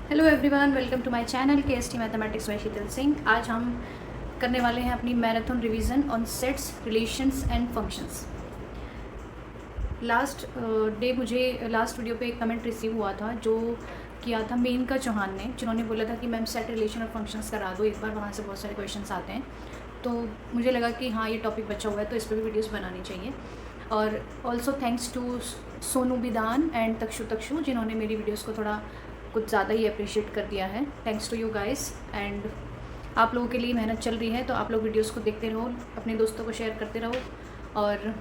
Hello everyone, welcome to my channel KST mathematics by Sheetal Singh. आज हम करने वाले हैं अपनी marathon revision on sets, relations and functions. Last video पे एक कमेंट रिसीव हुआ था जो किया था मेनका चौहान ने, जिन्होंने बोला था कि मैम सेट, रिलेशन और फंक्शंस करा दो एक बार, वहाँ से बहुत सारे क्वेश्चंस आते हैं। तो मुझे लगा कि हाँ, ये टॉपिक बचा हुआ है तो इस पर भी वीडियोज़ बनानी चाहिए। और also thanks to Sonu Bidan and Takshu जिन्होंने मेरी वीडियोज़ को थोड़ा कुछ ज़्यादा ही अप्रिशिएट कर दिया है। Thanks to you guys. And आप लोगों के लिए मेहनत चल रही है तो आप लोग वीडियोस को देखते रहो, अपने दोस्तों को शेयर करते रहो और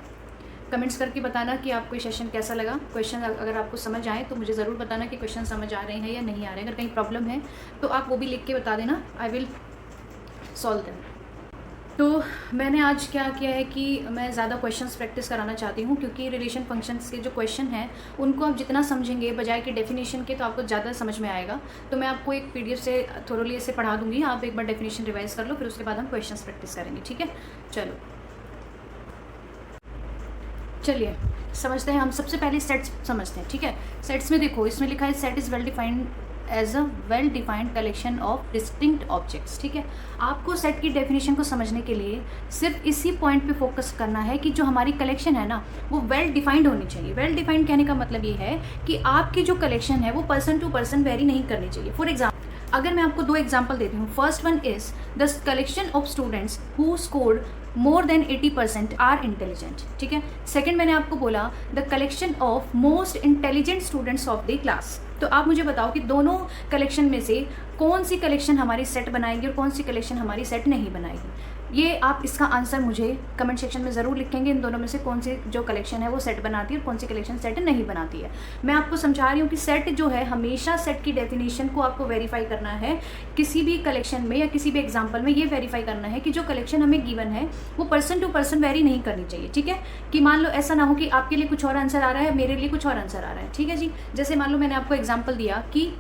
कमेंट्स करके बताना कि आपको ये सेशन कैसा लगा। क्वेश्चन अगर आपको समझ आए तो मुझे ज़रूर बताना कि क्वेश्चन समझ आ रहे हैं या नहीं आ रहे हैं। अगर कहीं प्रॉब्लम है तो आप वो भी लिख के बता देना, आई विल सॉल्व देम। तो मैंने आज क्या किया है कि मैं ज़्यादा क्वेश्चंस प्रैक्टिस कराना चाहती हूँ, क्योंकि रिलेशन फंक्शंस के जो क्वेश्चन हैं उनको आप जितना समझेंगे बजाय कि डेफिनेशन के, तो आपको ज़्यादा समझ में आएगा। तो मैं आपको एक PDF से थोरोली ऐसे पढ़ा दूँगी, आप एक बार डेफिनेशन रिवाइज कर लो, फिर उसके बाद हम क्वेश्चंस प्रैक्टिस करेंगे। ठीक है, चलिए समझते हैं। हम सबसे पहले सेट्स समझते हैं। ठीक है, सेट्स में देखो, इसमें लिखा है set is well defined as a well defined collection of distinct objects. ठीक है, आपको सेट की डेफिनेशन को समझने के लिए सिर्फ इसी पॉइंट पे फोकस करना है कि जो हमारी कलेक्शन है ना, वो वेल डिफाइंड होनी चाहिए। वेल डिफाइंड कहने का मतलब ये है कि आपकी जो कलेक्शन है वो पर्सन टू पर्सन वेरी नहीं करनी चाहिए। फॉर एग्जाम्पल, अगर मैं आपको दो एग्जाम्पल देती हूँ, first one is the collection of students who scored more than 80% are intelligent. ठीक है, सेकंड मैंने आपको बोला the collection of most intelligent students of the class. तो आप मुझे बताओ कि दोनों कलेक्शन में से कौन सी कलेक्शन हमारी सेट बनाएगी और कौन सी कलेक्शन हमारी सेट नहीं बनाएगी। ये आप इसका आंसर मुझे कमेंट सेक्शन में ज़रूर लिखेंगे, इन दोनों में से कौन सी जो कलेक्शन है वो सेट बनाती है और कौन सी कलेक्शन सेट नहीं बनाती है। मैं आपको समझा रही हूँ कि सेट जो है, हमेशा सेट की डेफिनेशन को आपको वेरीफाई करना है। किसी भी कलेक्शन में या किसी भी एग्जाम्पल में ये वेरीफाई करना है कि जो कलेक्शन हमें गिवन है वो पर्सन टू पर्सन वेरी नहीं करनी चाहिए। ठीक है, कि मान लो ऐसा ना हो कि आपके लिए कुछ और आंसर आ रहा है, मेरे लिए कुछ और आंसर आ रहा है। ठीक है जी, जैसे मान लो मैंने आपको एग्जाम्पल दिया कि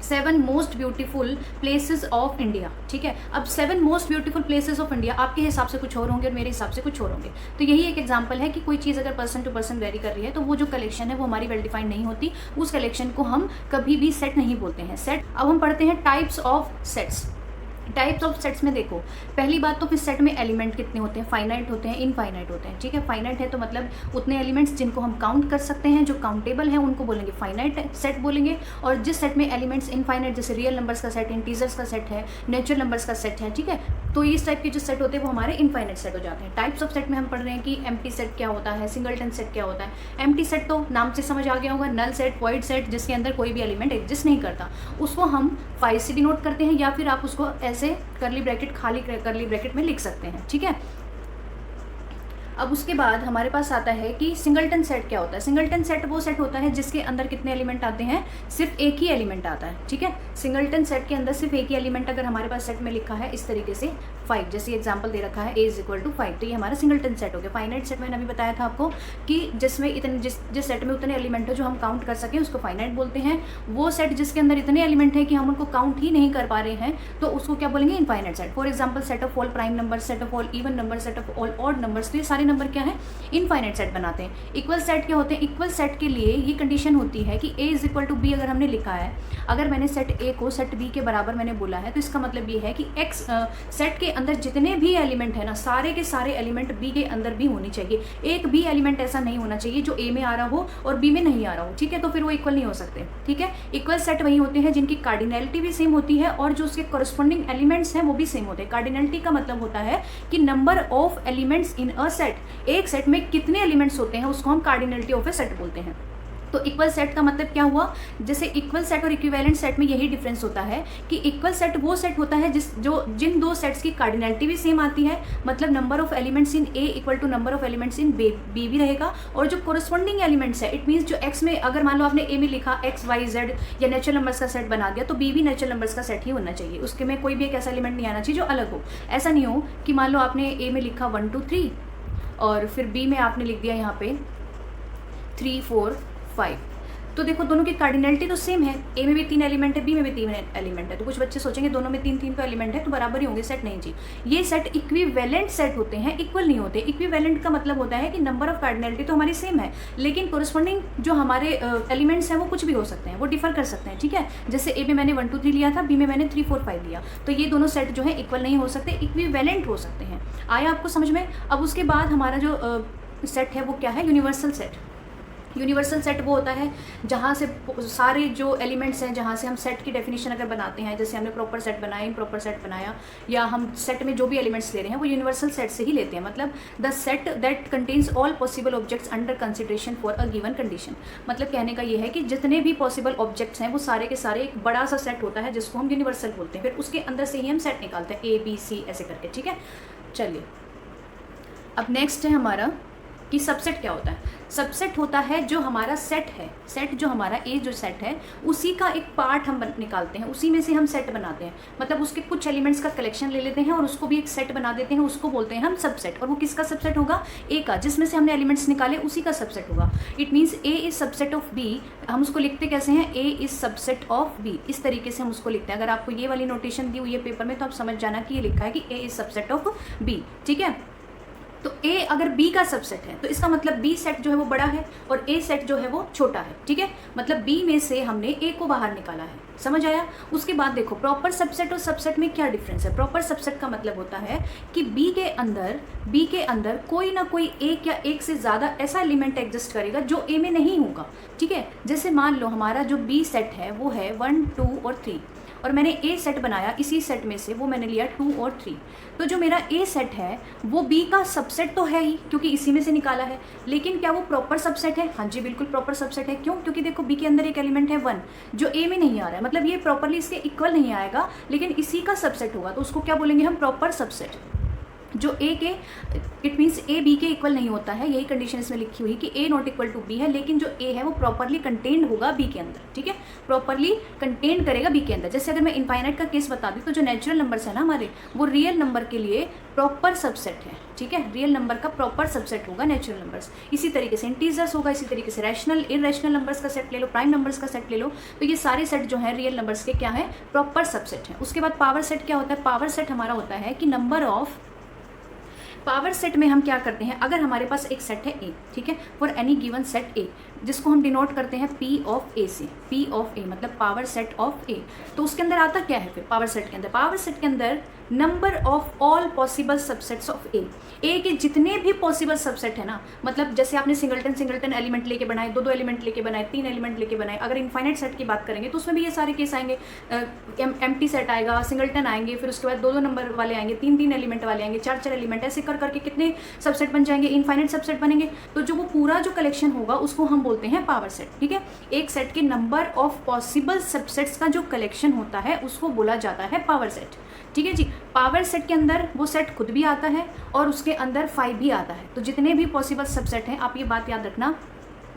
7 most beautiful places of India. ठीक है, अब 7 most beautiful places of India आपके हिसाब से कुछ और होंगे और मेरे हिसाब से कुछ और होंगे। तो यही एक एग्जांपल है कि कोई चीज़ अगर पर्सन टू पर्सन वेरी कर रही है तो वो जो कलेक्शन है वो हमारी वेल डिफाइंड नहीं होती, उस कलेक्शन को हम कभी भी सेट नहीं बोलते हैं। सेट, अब हम पढ़ते हैं types of sets. Types of sets में देखो, पहली बात तो फिर सेट में एलिमेंट कितने होते हैं, फाइनाइट होते हैं, इनफाइनाइट होते हैं। ठीक है, फाइनाइट है तो मतलब उतने एलिमेंट्स जिनको हम काउंट कर सकते हैं, जो काउंटेबल हैं उनको बोलेंगे फाइनाइट सेट बोलेंगे। और जिस सेट में एलिमेंट्स इनफाइनाइट, जैसे रियल नंबर्स का सेट, इंटीजर्स का सेट है, नेचुरल नंबर्स का सेट है, ठीक है, तो इस टाइप के जो सेट होते हैं वो हमारे इनफाइनाइट सेट हो जाते हैं। टाइप्स ऑफ सेट में हम पढ़ रहे हैं कि एम्प्टी सेट क्या होता है, सिंगलटन सेट क्या होता है। एम्प्टी सेट तो नाम से समझ आ गया होगा, नल सेट, वॉइड सेट, जिसके अंदर कोई भी एलिमेंट एग्जिस्ट नहीं करता, उसको हम 5 से डिनोट करते हैं, या फिर आप उसको ऐसे करली ब्रैकेट, खाली करली ब्रैकेट में लिख सकते हैं। ठीक है, अब उसके बाद हमारे पास आता है कि सिंगलटन सेट क्या होता है। सिंगलटन सेट वो सेट होता है जिसके अंदर कितने एलिमेंट आते हैं, सिर्फ एक ही एलिमेंट आता है। ठीक है, सिंगलटन सेट के अंदर सिर्फ एक ही एलिमेंट अगर हमारे पास सेट में लिखा है इस तरीके से 5, जैसे एग्जांपल दे रखा है a = 5, तो ये हमारा सिंगलटन सेट हो गया। फाइनाइट सेट मैंने अभी बताया था आपको कि जिसमें इतने जिस सेट में उतने एलिमेंट हो जो हम काउंट कर सकें उसको फाइनाइट बोलते हैं। वो सेट जिसके अंदर इतने एलिमेंट है कि हम उनको काउंट ही नहीं कर पा रहे हैं तो उसको क्या बोलेंगे, infinite set. For example, set of all prime number, set of all even number, set of all odd numbers, तो ये सारे नंबर क्या है, इनफाइनाइट सेट बनाते हैं। इक्वल सेट क्या होते हैं, इक्वल सेट के लिए ये कंडीशन होती है कि a = b अगर हमने लिखा है, अगर मैंने सेट a को सेट b के बराबर मैंने बोला है, तो इसका मतलब ये है कि x सेट के अंदर जितने भी एलिमेंट है ना, सारे के सारे एलिमेंट b के अंदर भी होनी चाहिए। एक भी एलिमेंट ऐसा नहीं होना चाहिए जो a में आ रहा हो और b में नहीं आ रहा हो। ठीक है, तो फिर वो इक्वल नहीं हो सकते। ठीक है, इक्वल सेट वही होते हैं जिनकी कार्डिनैलिटी भी सेम होती है और जो उसके कॉरस्पॉन्डिंग एलिमेंट्स हैं वो भी सेम होते हैं। कार्डिनैलिटी का मतलब होता है कि number of elements in a set, एक सेट में कितने एलिमेंट्स होते हैं उसको हम कार्डिनलिटी ऑफ ए सेट बोलते हैं। तो इक्वल सेट का मतलब क्या हुआ, जैसे इक्वल सेट और इक्विवेलेंट सेट में यही डिफरेंस होता है कि इक्वल सेट वो सेट होता है जिन दो सेट्स की कार्डिनलिटी भी सेम आती है, मतलब number of elements in A = number of elements in B भी रहेगा, और जो कोरस्पॉन्डिंग एलिमेंट्स है, इट मीन्स जो एक्स में, अगर मान लो आपने ए में लिखा x y z या नेचुरल नंबर्स का सेट बना दिया, तो बी भी नेचुरल नंबर्स का सेट ही होना चाहिए। उसके में कोई भी एक ऐसा एलिमेंट नहीं आना चाहिए जो अलग हो। ऐसा नहीं हो कि मान लो आपने ए में लिखा 1 2 3 और फिर बी में आपने लिख दिया यहाँ पे 3 4 5, तो देखो दोनों की कार्डिनलिटी तो सेम है, ए में भी 3 एलिमेंट है, बी में भी 3 एलिमेंट है। तो कुछ बच्चे सोचेंगे दोनों में 3 तो एलिमेंट है तो बराबर ही होंगे सेट। नहीं जी, ये सेट इक्विवेलेंट सेट होते हैं, इक्वल नहीं होते। इक्विवेलेंट का मतलब होता है कि नंबर ऑफ कार्डिनलिटी तो हमारी सेम है, लेकिन कोरस्पॉन्डिंग जो हमारे एलिमेंट्स हैं वो कुछ भी हो सकते हैं, वो डिफर कर सकते हैं, ठीक है। जैसे ए में मैंने 1 2 3 लिया था, बी में मैंने 3 4 5 लिया, तो ये दोनों सेट जो है इक्वल नहीं हो सकते, इक्विवेलेंट हो सकते हैं। आया आपको समझ में? अब उसके बाद हमारा जो सेट है वो क्या है? Universal set. यूनिवर्सल सेट वो होता है जहाँ से सारे जो एलिमेंट्स हैं, जहाँ से हम सेट की डेफिनेशन अगर बनाते हैं, जैसे हमने प्रॉपर सेट बनाया, इम्प्रॉपर सेट बनाया, या हम सेट में जो भी एलिमेंट्स ले रहे हैं वो यूनिवर्सल सेट से ही लेते हैं। मतलब the set that contains all possible objects under consideration for a given condition. मतलब कहने का ये है कि जितने भी पॉसिबल ऑब्जेक्ट्स हैं वो सारे के सारे एक बड़ा सा सेट होता है जिसको हम यूनिवर्सल बोलते हैं, फिर उसके अंदर से ही हम सेट निकालते हैं, ABC ऐसे करके, ठीक है। चलिए अब नेक्स्ट है हमारा कि सबसेट क्या होता है। सबसेट होता है जो हमारा सेट है, सेट जो हमारा ए जो सेट है उसी का एक पार्ट हम निकालते हैं, उसी में से हम सेट बनाते हैं। मतलब उसके कुछ एलिमेंट्स का कलेक्शन ले लेते हैं और उसको भी एक सेट बना देते हैं, उसको बोलते हैं हम सबसेट। और वो किसका सबसेट होगा? ए का, जिसमें से हमने एलिमेंट्स निकाले उसी का सबसेट होगा। It means A is subset of B. हम उसको लिखते कैसे हैं? A is subset of B, इस तरीके से हम उसको लिखते हैं। अगर आपको ये वाली नोटेशन दी हुई है पेपर में तो आप समझ जाना कि ये लिखा है कि ए इज सबसेट ऑफ बी, ठीक है। तो ए अगर बी का सबसेट है तो इसका मतलब बी सेट जो है वो बड़ा है और ए सेट जो है वो छोटा है, ठीक है। मतलब बी में से हमने ए को बाहर निकाला है, समझ आया? उसके बाद देखो प्रॉपर सबसेट और सबसेट में क्या डिफरेंस है। प्रॉपर सबसेट का मतलब होता है कि बी के अंदर कोई ना कोई एक या एक से ज़्यादा ऐसा एलिमेंट एग्जिस्ट करेगा जो ए में नहीं होगा, ठीक है। जैसे मान लो हमारा जो बी सेट है वो है 1 2 और 3 और मैंने ए सेट बनाया, इसी सेट में से वो मैंने लिया 2 और 3। तो जो मेरा ए सेट है वो बी का सबसेट तो है ही क्योंकि इसी में से निकाला है, लेकिन क्या वो प्रॉपर सबसेट है? हाँ जी बिल्कुल प्रॉपर सबसेट है। क्यों? क्योंकि देखो बी के अंदर एक एलिमेंट है 1 जो ए में नहीं आ रहा है, मतलब ये प्रॉपरली इसके इक्वल नहीं आएगा, लेकिन इसी का सबसेट होगा, तो उसको क्या बोलेंगे हम? Proper subset. जो ए के इट मीन्स ए बी के इक्वल नहीं होता है, यही कंडीशन इसमें लिखी हुई कि ए नॉट इक्वल टू बी है, लेकिन जो ए है वो प्रॉपरली कंटेन्ड होगा बी के अंदर, ठीक है। प्रॉपरली कंटेन करेगा बी के अंदर। जैसे अगर मैं इनफाइनाइट का केस बता दूँ तो जो नेचुरल नंबर्स है ना हमारे, वो रियल नंबर के लिए प्रॉपर सबसेट है, ठीक है। रियल नंबर का प्रॉपर सबसेट होगा नेचुरल नंबर्स। इसी तरीके से इंटीजर्स होगा, इसी तरीके से रैशनल इररेशनल नंबर्स का सेट ले लो, प्राइम नंबर्स का सेट ले लो, तो ये सारे सेट जो है रियल नंबर्स के क्या है? प्रॉपर सबसेट है। उसके बाद पावर सेट क्या होता है? पावर सेट हमारा होता है कि नंबर ऑफ पावर सेट में हम क्या करते हैं? अगर हमारे पास एक सेट है ए, ठीक है, फॉर एनी गिवन सेट ए, जिसको हम डिनोट करते हैं पी ऑफ ए से, पी ऑफ ए मतलब पावर सेट ऑफ ए, तो उसके अंदर आता क्या है फिर पावर सेट के अंदर? पावर सेट के अंदर number of all possible subsets of A के जितने भी पॉसिबल सबसेट है ना, मतलब जैसे आपने सिंगल्टन एलिमेंट लेके बनाए, 2 एलिमेंट लेके बनाए, 3 एलिमेंट लेके बनाए। अगर इनफाइनाइट सेट की बात करेंगे तो उसमें भी ये सारे केस आएंगे, एम्प्टी सेट आएगा, सिंगल्टन आएंगे, फिर उसके बाद 2 नंबर वाले आएंगे, 3 एलिमेंट वाले आएंगे, 4 एलिमेंट, ऐसे कर करके कितने सबसेट बन जाएंगे? इनफाइनाइट सबसेट बनेंगे। तो जो वो पूरा जो कलेक्शन होगा उसको हम बोलते हैं पावर सेट, ठीक है। एक सेट के नंबर ऑफ पॉसिबल सबसेट्स का जो कलेक्शन होता है उसको बोला जाता है पावर सेट, ठीक है जी। पावर सेट के अंदर वो सेट खुद भी आता है और उसके अंदर 5 भी आता है। तो जितने भी पॉसिबल सबसेट हैं, आप ये बात याद रखना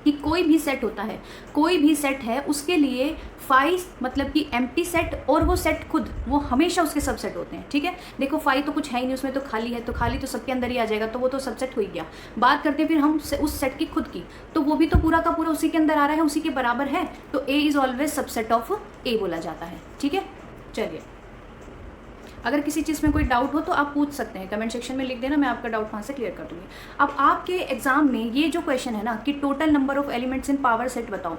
कि कोई भी सेट होता है, कोई भी सेट है उसके लिए 5 मतलब कि एम्प्टी सेट और वो सेट खुद, वो हमेशा उसके सबसेट होते हैं, ठीक है। देखो 5 तो कुछ है ही नहीं उसमें, तो खाली है, तो खाली तो सबके अंदर ही आ जाएगा, तो वो तो सबसेट हो ही गया। बात करते हैं फिर हम उस सेट की खुद की, तो वो भी तो पूरा का पूरा उसी के अंदर आ रहा है, उसी के बराबर है, तो A is always subset of A बोला जाता है, ठीक है। चलिए अगर किसी चीज़ में कोई डाउट हो तो आप पूछ सकते हैं, कमेंट सेक्शन में लिख देना, मैं आपका डाउट वहाँ से क्लियर कर दूँगी। अब आपके एग्जाम में ये जो क्वेश्चन है ना कि total number of elements in power set बताओ,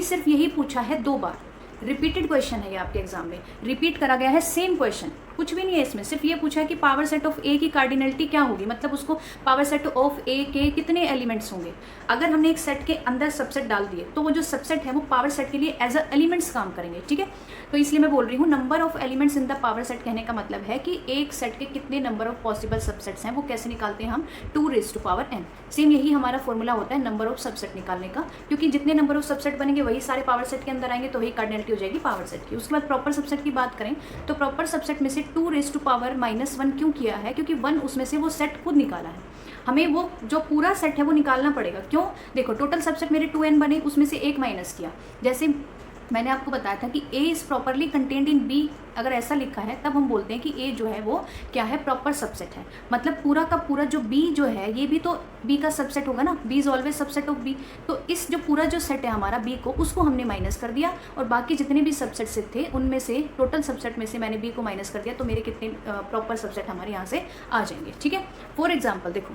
सिर्फ यही पूछा है 2 बार। रिपीटेड क्वेश्चन है ये आपके एग्जाम में, रिपीट करा गया है सेम क्वेश्चन, कुछ भी नहीं है इसमें, सिर्फ ये पूछा है कि पावर सेट ऑफ ए की कार्डिनलिटी क्या होगी, मतलब उसको पावर सेट ऑफ ए के कितने एलिमेंट्स होंगे। अगर हमने एक सेट के अंदर सबसेट डाल दिए तो वो जो सबसेट है वो पावर सेट के लिए एज अ एलिमेंट्स काम करेंगे, ठीक है। तो इसलिए मैं बोल रही हूँ number of elements in the power set, कहने का मतलब है कि एक सेट के कितने नंबर ऑफ पॉसिबल सबसेट्स हैं वो कैसे निकालते हैं हम, 2n। सेम यही हमारा फॉर्मूला होता है नंबर ऑफ सबसेट निकालने का, क्योंकि जितने नंबर ऑफ सबसेट बनेंगे वही सारे पावर सेट के अंदर आएंगे, तो वही कार्डिनलिटी हो जाएगी पावर सेट की। उसके बाद प्रॉपर सबसेट की बात करें तो प्रॉपर सबसेट में से 2⁻⁻1 क्यों किया है? क्योंकि 1 उसमें से वो सेट खुद निकाला है, हमें वो जो पूरा सेट है वो निकालना पड़ेगा। क्यों? देखो टोटल सबसेट मेरे 2n बने, उसमें से 1 माइनस किया, जैसे मैंने आपको बताया था कि A is properly contained in B, अगर ऐसा लिखा है तब हम बोलते हैं कि ए जो है वो क्या है, प्रॉपर सबसेट है। मतलब पूरा का पूरा जो बी जो है ये भी तो बी का सबसेट होगा ना, B is always subset of B. तो इस जो पूरा जो सेट है हमारा बी को, उसको हमने माइनस कर दिया और बाकी जितने भी सबसेट से थे उनमें से टोटल सबसेट में से मैंने बी को माइनस कर दिया, तो मेरे कितने प्रॉपर सबसेट हमारे यहाँ से आ जाएंगे। ठीक है, फॉर एग्जाम्पल देखो,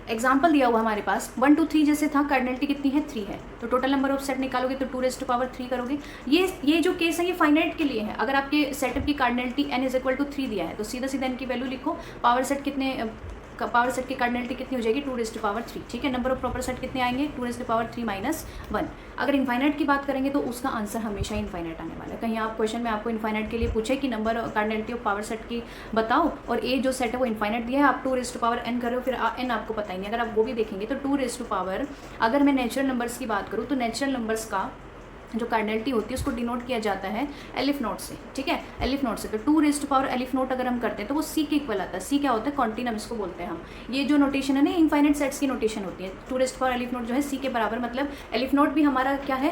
एग्जाम्पल दिया हुआ हमारे पास 1 2 3 जैसे था, कार्डिनलिटी कितनी है 3 है, तो टोटल नंबर ऑफ सेट निकालोगे तो 2⁻³ करोगे। ये जो केस है ये फाइनाइट के लिए है। अगर आपके सेटअप की cardinality n is equal to 3 दिया है तो सीधा सीधा n की वैल्यू लिखो, पावर सेट की कार्डिनलिटी कितनी हो जाएगी 2⁻3। ठीक है, नंबर ऑफ प्रॉपर सेट कितने आएंगे 2⁻3 - 1। अगर इनफाइनाइट की बात करेंगे तो उसका आंसर हमेशा इनफाइनाइट आने वाला है। कहीं आप क्वेश्चन में आपको इनफाइनाइट के लिए पूछे कि number cardinality of power set की बताओ और ए जो सेट है वो इनफाइनाइट दिया है, आप 2⁻n कर रहे हो, फिर n आपको पता ही नहीं। अगर आप वो भी देखेंगे तो 2⁻, अगर मैं नेचुरल नंबर्स की बात करूँ तो नेचुरल नंबर्स का जो कार्डिनलिटी होती है उसको डिनोट किया जाता है एलिफ नोट से। ठीक है, एलिफ नोट से, तो 2⁻, एलिफ नोट अगर हम करते हैं तो वो सी के इक्वल आता है। सी क्या होता है, कॉन्टिनम इसको बोलते हैं हम। ये जो नोटेशन है ना, इनफाइनाइट सेट्स की नोटेशन होती है। 2⁻, एलिफ नोट जो है सी के बराबर, मतलब एलिफ नोट भी हमारा क्या है,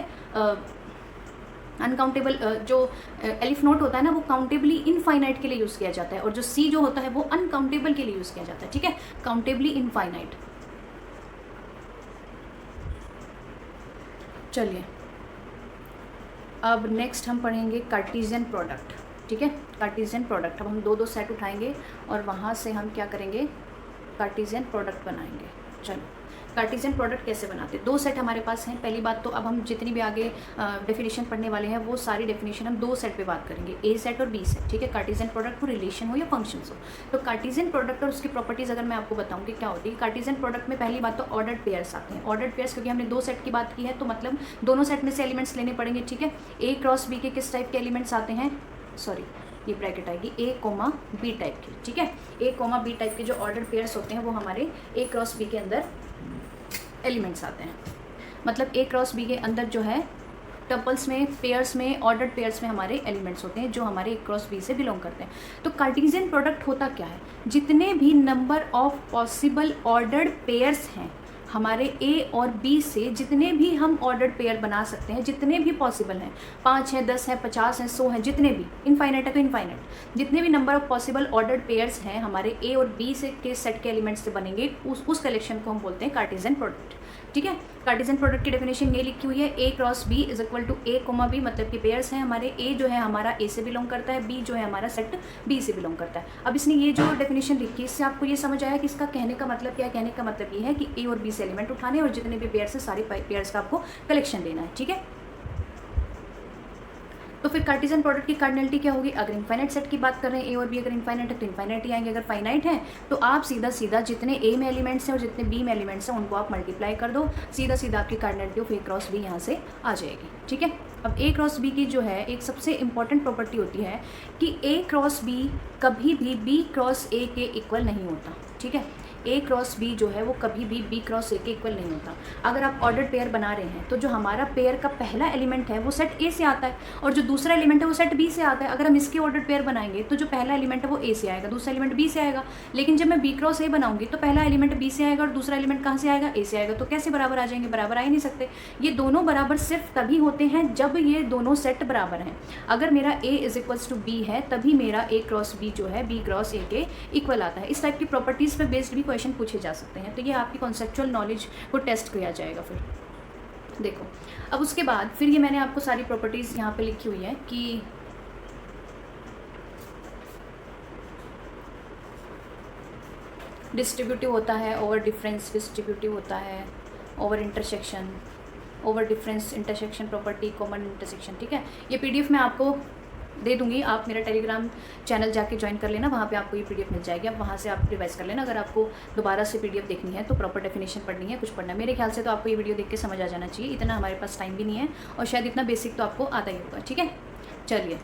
अनकाउंटेबल। जो एलिफ नोट होता है ना वो काउंटेबली इनफाइनाइट के लिए यूज़ किया जाता है, और जो सी जो होता है वो अनकाउंटेबल के लिए यूज़ किया जाता है। ठीक है, काउंटेबली इनफाइनाइट। चलिए अब नेक्स्ट हम पढ़ेंगे कार्टेशियन प्रोडक्ट। ठीक है, कार्टेशियन प्रोडक्ट। अब हम दो सेट उठाएंगे और वहाँ से हम क्या करेंगे, कार्टेशियन प्रोडक्ट बनाएंगे। चलो, कार्टेशियन प्रोडक्ट कैसे बनाते हैं, दो सेट हमारे पास हैं। पहली बात तो अब हम जितनी भी आगे डेफिनेशन पढ़ने वाले हैं वो सारी डेफिनेशन हम दो सेट पे बात करेंगे, ए सेट और बी सेट। ठीक है, कार्टेशियन प्रोडक्ट हो रिलेशन हो या फंक्शंस हो। तो कार्टेशियन प्रोडक्ट और उसकी प्रॉपर्टीज़ अगर मैं आपको बताऊँ कि क्या होती है, कार्टेशियन प्रोडक्ट में पहली बात तो ऑर्डर्ड पेयर्स आते हैं। ऑर्डर्ड पेयर्स क्योंकि हमने दो सेट की बात की है तो मतलब दोनों सेट में से एलिमेंट्स लेने पड़ेंगे। ठीक है, ए क्रॉस बी के किस टाइप के एलिमेंट्स आते हैं, सॉरी ये ब्रैकेट आएगी A, B टाइप की। ठीक है, A, B टाइप के जो ऑर्डर पेयर्स होते हैं वो हमारे A क्रॉस B के अंदर एलिमेंट्स आते हैं। मतलब A क्रॉस B के अंदर जो है टपल्स में, पेयर्स में, ऑर्डर्ड पेयर्स में हमारे एलिमेंट्स होते हैं जो हमारे A क्रॉस B से बिलोंग करते हैं। तो कार्टेशियन प्रोडक्ट होता क्या है, जितने भी number of possible ordered pairs हैं हमारे A और B से, जितने भी हम ऑर्डर्ड पेयर बना सकते हैं, जितने भी पॉसिबल हैं, 5 हैं, 10 हैं, 50 हैं, 100 हैं, जितने भी, इनफाइनाइट है तो इनफाइनाइट, जितने भी number of possible ordered pairs हैं हमारे A और B से के सेट के एलिमेंट्स से बनेंगे, उस कलेक्शन को हम बोलते हैं कार्टेशियन प्रोडक्ट। ठीक है, कार्टेशियन प्रोडक्ट की डेफिनेशन ये लिखी हुई है, A cross B is equal to A, B, मतलब कि पेयर्स हैं हमारे। A जो है हमारा A से बिलोंग करता है, B जो है हमारा सेट B से बिलोंग करता है। अब इसने ये जो डेफिनेशन लिखी है इससे आपको ये समझ आया कि इसका कहने का मतलब क्या है। कहने का मतलब ये है कि A और B से एलिमेंट उठाने और जितने भी पेयर्स हैं सारे पेयर्स का आपको कलेक्शन लेना है। ठीक है, तो फिर कार्टेशियन प्रोडक्ट की कार्डिनलिटी क्या होगी, अगर इनफाइनाइट सेट की बात कर रहे हैं A और B, अगर इनफाइनाइट है तो इनफाइनाइट ही आएंगे, अगर फाइनाइट है तो आप सीधा सीधा जितने A में एलिमेंट्स हैं और जितने B में एलिमेंट्स हैं उनको आप मल्टीप्लाई कर दो, सीधा सीधा आपकी cardinality of A cross B यहाँ से आ जाएगी। ठीक है, अब A क्रॉस B की जो है एक सबसे इंपॉर्टेंट प्रॉपर्टी होती है कि A क्रॉस B कभी भी B क्रॉस A के इक्वल नहीं होता। ठीक है, A क्रॉस B जो है वो कभी भी B क्रॉस A के इक्वल नहीं होता। अगर आप ऑर्डर्ड पेयर बना रहे हैं तो जो हमारा पेयर का पहला एलिमेंट है वो सेट A से आता है और जो दूसरा एलिमेंट है वो सेट B से आता है। अगर हम इसके ऑर्डर्ड पेयर बनाएंगे तो जो पहला एलिमेंट है वो A से आएगा, दूसरा एलिमेंट B से आएगा। लेकिन जब मैं B क्रॉस A बनाऊंगी तो पहला एलिमेंट B से आएगा और दूसरा एलिमेंट कहाँ से आएगा, A से आएगा। तो कैसे बराबर आ जाएंगे, बराबर आ ही नहीं सकते। ये दोनों बराबर सिर्फ तभी होते हैं जब ये दोनों सेट बराबर हैं। अगर मेरा A is equals to B है तभी मेरा A क्रॉस B जो है B क्रॉस A के इक्वल आता है। इस टाइप की प्रॉपर्टीज़ पे बेस्ड भी क्वेश्चन पूछे जा सकते हैं। तो ये आपकी कॉन्सेप्चुअल नॉलेज को टेस्ट किया जाएगा। फिर देखो, अब उसके बाद फिर ये मैंने आपको सारी प्रॉपर्टीज़ यहाँ पे लिखी हुई है कि डिस्ट्रीब्यूटिव होता है, ओवर डिफरेंस डिस्ट्रीब्यूटिव होता है, over intersection, over difference intersection property, common intersection. ठीक है, ये PDF मैं आपको दे दूंगी, आप मेरा टेलीग्राम चैनल जाके ज्वाइन कर लेना, वहाँ पे आपको ये PDF मिल जाएगी। अब वहाँ से आप रिवाइज कर लेना। अगर आपको दोबारा से PDF देखनी है तो प्रॉपर डेफिनेशन पढ़नी है, कुछ पढ़ना है, मेरे ख्याल से तो आपको ये वीडियो देख के समझ आ जाना चाहिए। इतना हमारे पास टाइम भी नहीं है और शायद इतना बेसिक तो आपको आता ही होगा। ठीक है, चलिए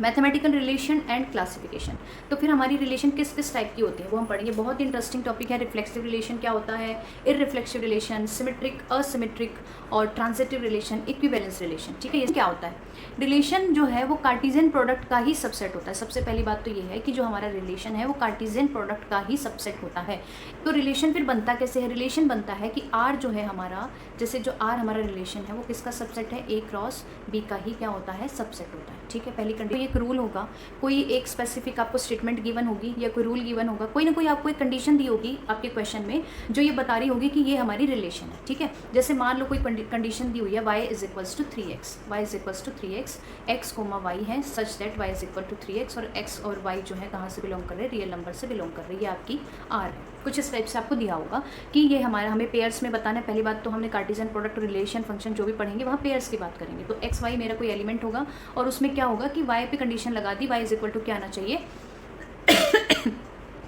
मैथमेटिकल रिलेशन एंड क्लासिफिकेशन। तो फिर हमारी रिलेशन किस किस टाइप की होती है वो हम पढ़ेंगे। बहुत इंटरेस्टिंग टॉपिक है। रिफ्लेक्सिव रिलेशन क्या होता है, इररिफ्लेक्सिव रिलेशन, सिमेट्रिक, असिमेट्रिक और ट्रांजिटिव रिलेशन, इक्विवेलेंस रिलेशन। ठीक है, ये क्या होता है। रिलेशन जो है वो कार्टेशियन प्रोडक्ट का ही सबसेट होता है। सबसे पहली बात तो ये है कि जो हमारा रिलेशन है वो कार्टेशियन प्रोडक्ट का ही सबसेट होता है। तो रिलेशन फिर बनता कैसे है, रिलेशन बनता है कि आर जो है हमारा, जैसे जो आर हमारा रिलेशन है वो किसका सबसेट है, ए क्रॉस बी का ही क्या होता है, सबसेट होता है। ठीक है, पहली कंडीशन, एक रूल होगा, कोई एक स्पेसिफिक आपको स्टेटमेंट गिवन होगी या कोई रूल गिवन होगा, कोई ना कोई आपको एक कंडीशन दी होगी आपके क्वेश्चन में जो ये बता रही होगी कि ये हमारी रिलेशन है। ठीक है, जैसे मान लो कोई कंडीशन दी हुई है y is equals to 3x, y is equals to 3x, x comma y है such that y is equal to 3x, और x और y जो है कहाँ से बिलोंग कर रहे हैं, रियल नंबर से बिलोंग कर रही है, ये आपकी r है। कुछ इस टाइप से आपको दिया होगा कि ये हमारा, हमें पेयर्स में बताना है। पहली बात तो हमने कार्टेशियन प्रोडक्ट, रिलेशन, फंक्शन जो भी पढ़ेंगे वहाँ पेयर्स की बात करेंगे। तो एक्स वाई मेरा कोई एलिमेंट होगा और उसमें क्या होगा कि y पे कंडीशन लगा दी, y इज इक्वल टू क्या आना चाहिए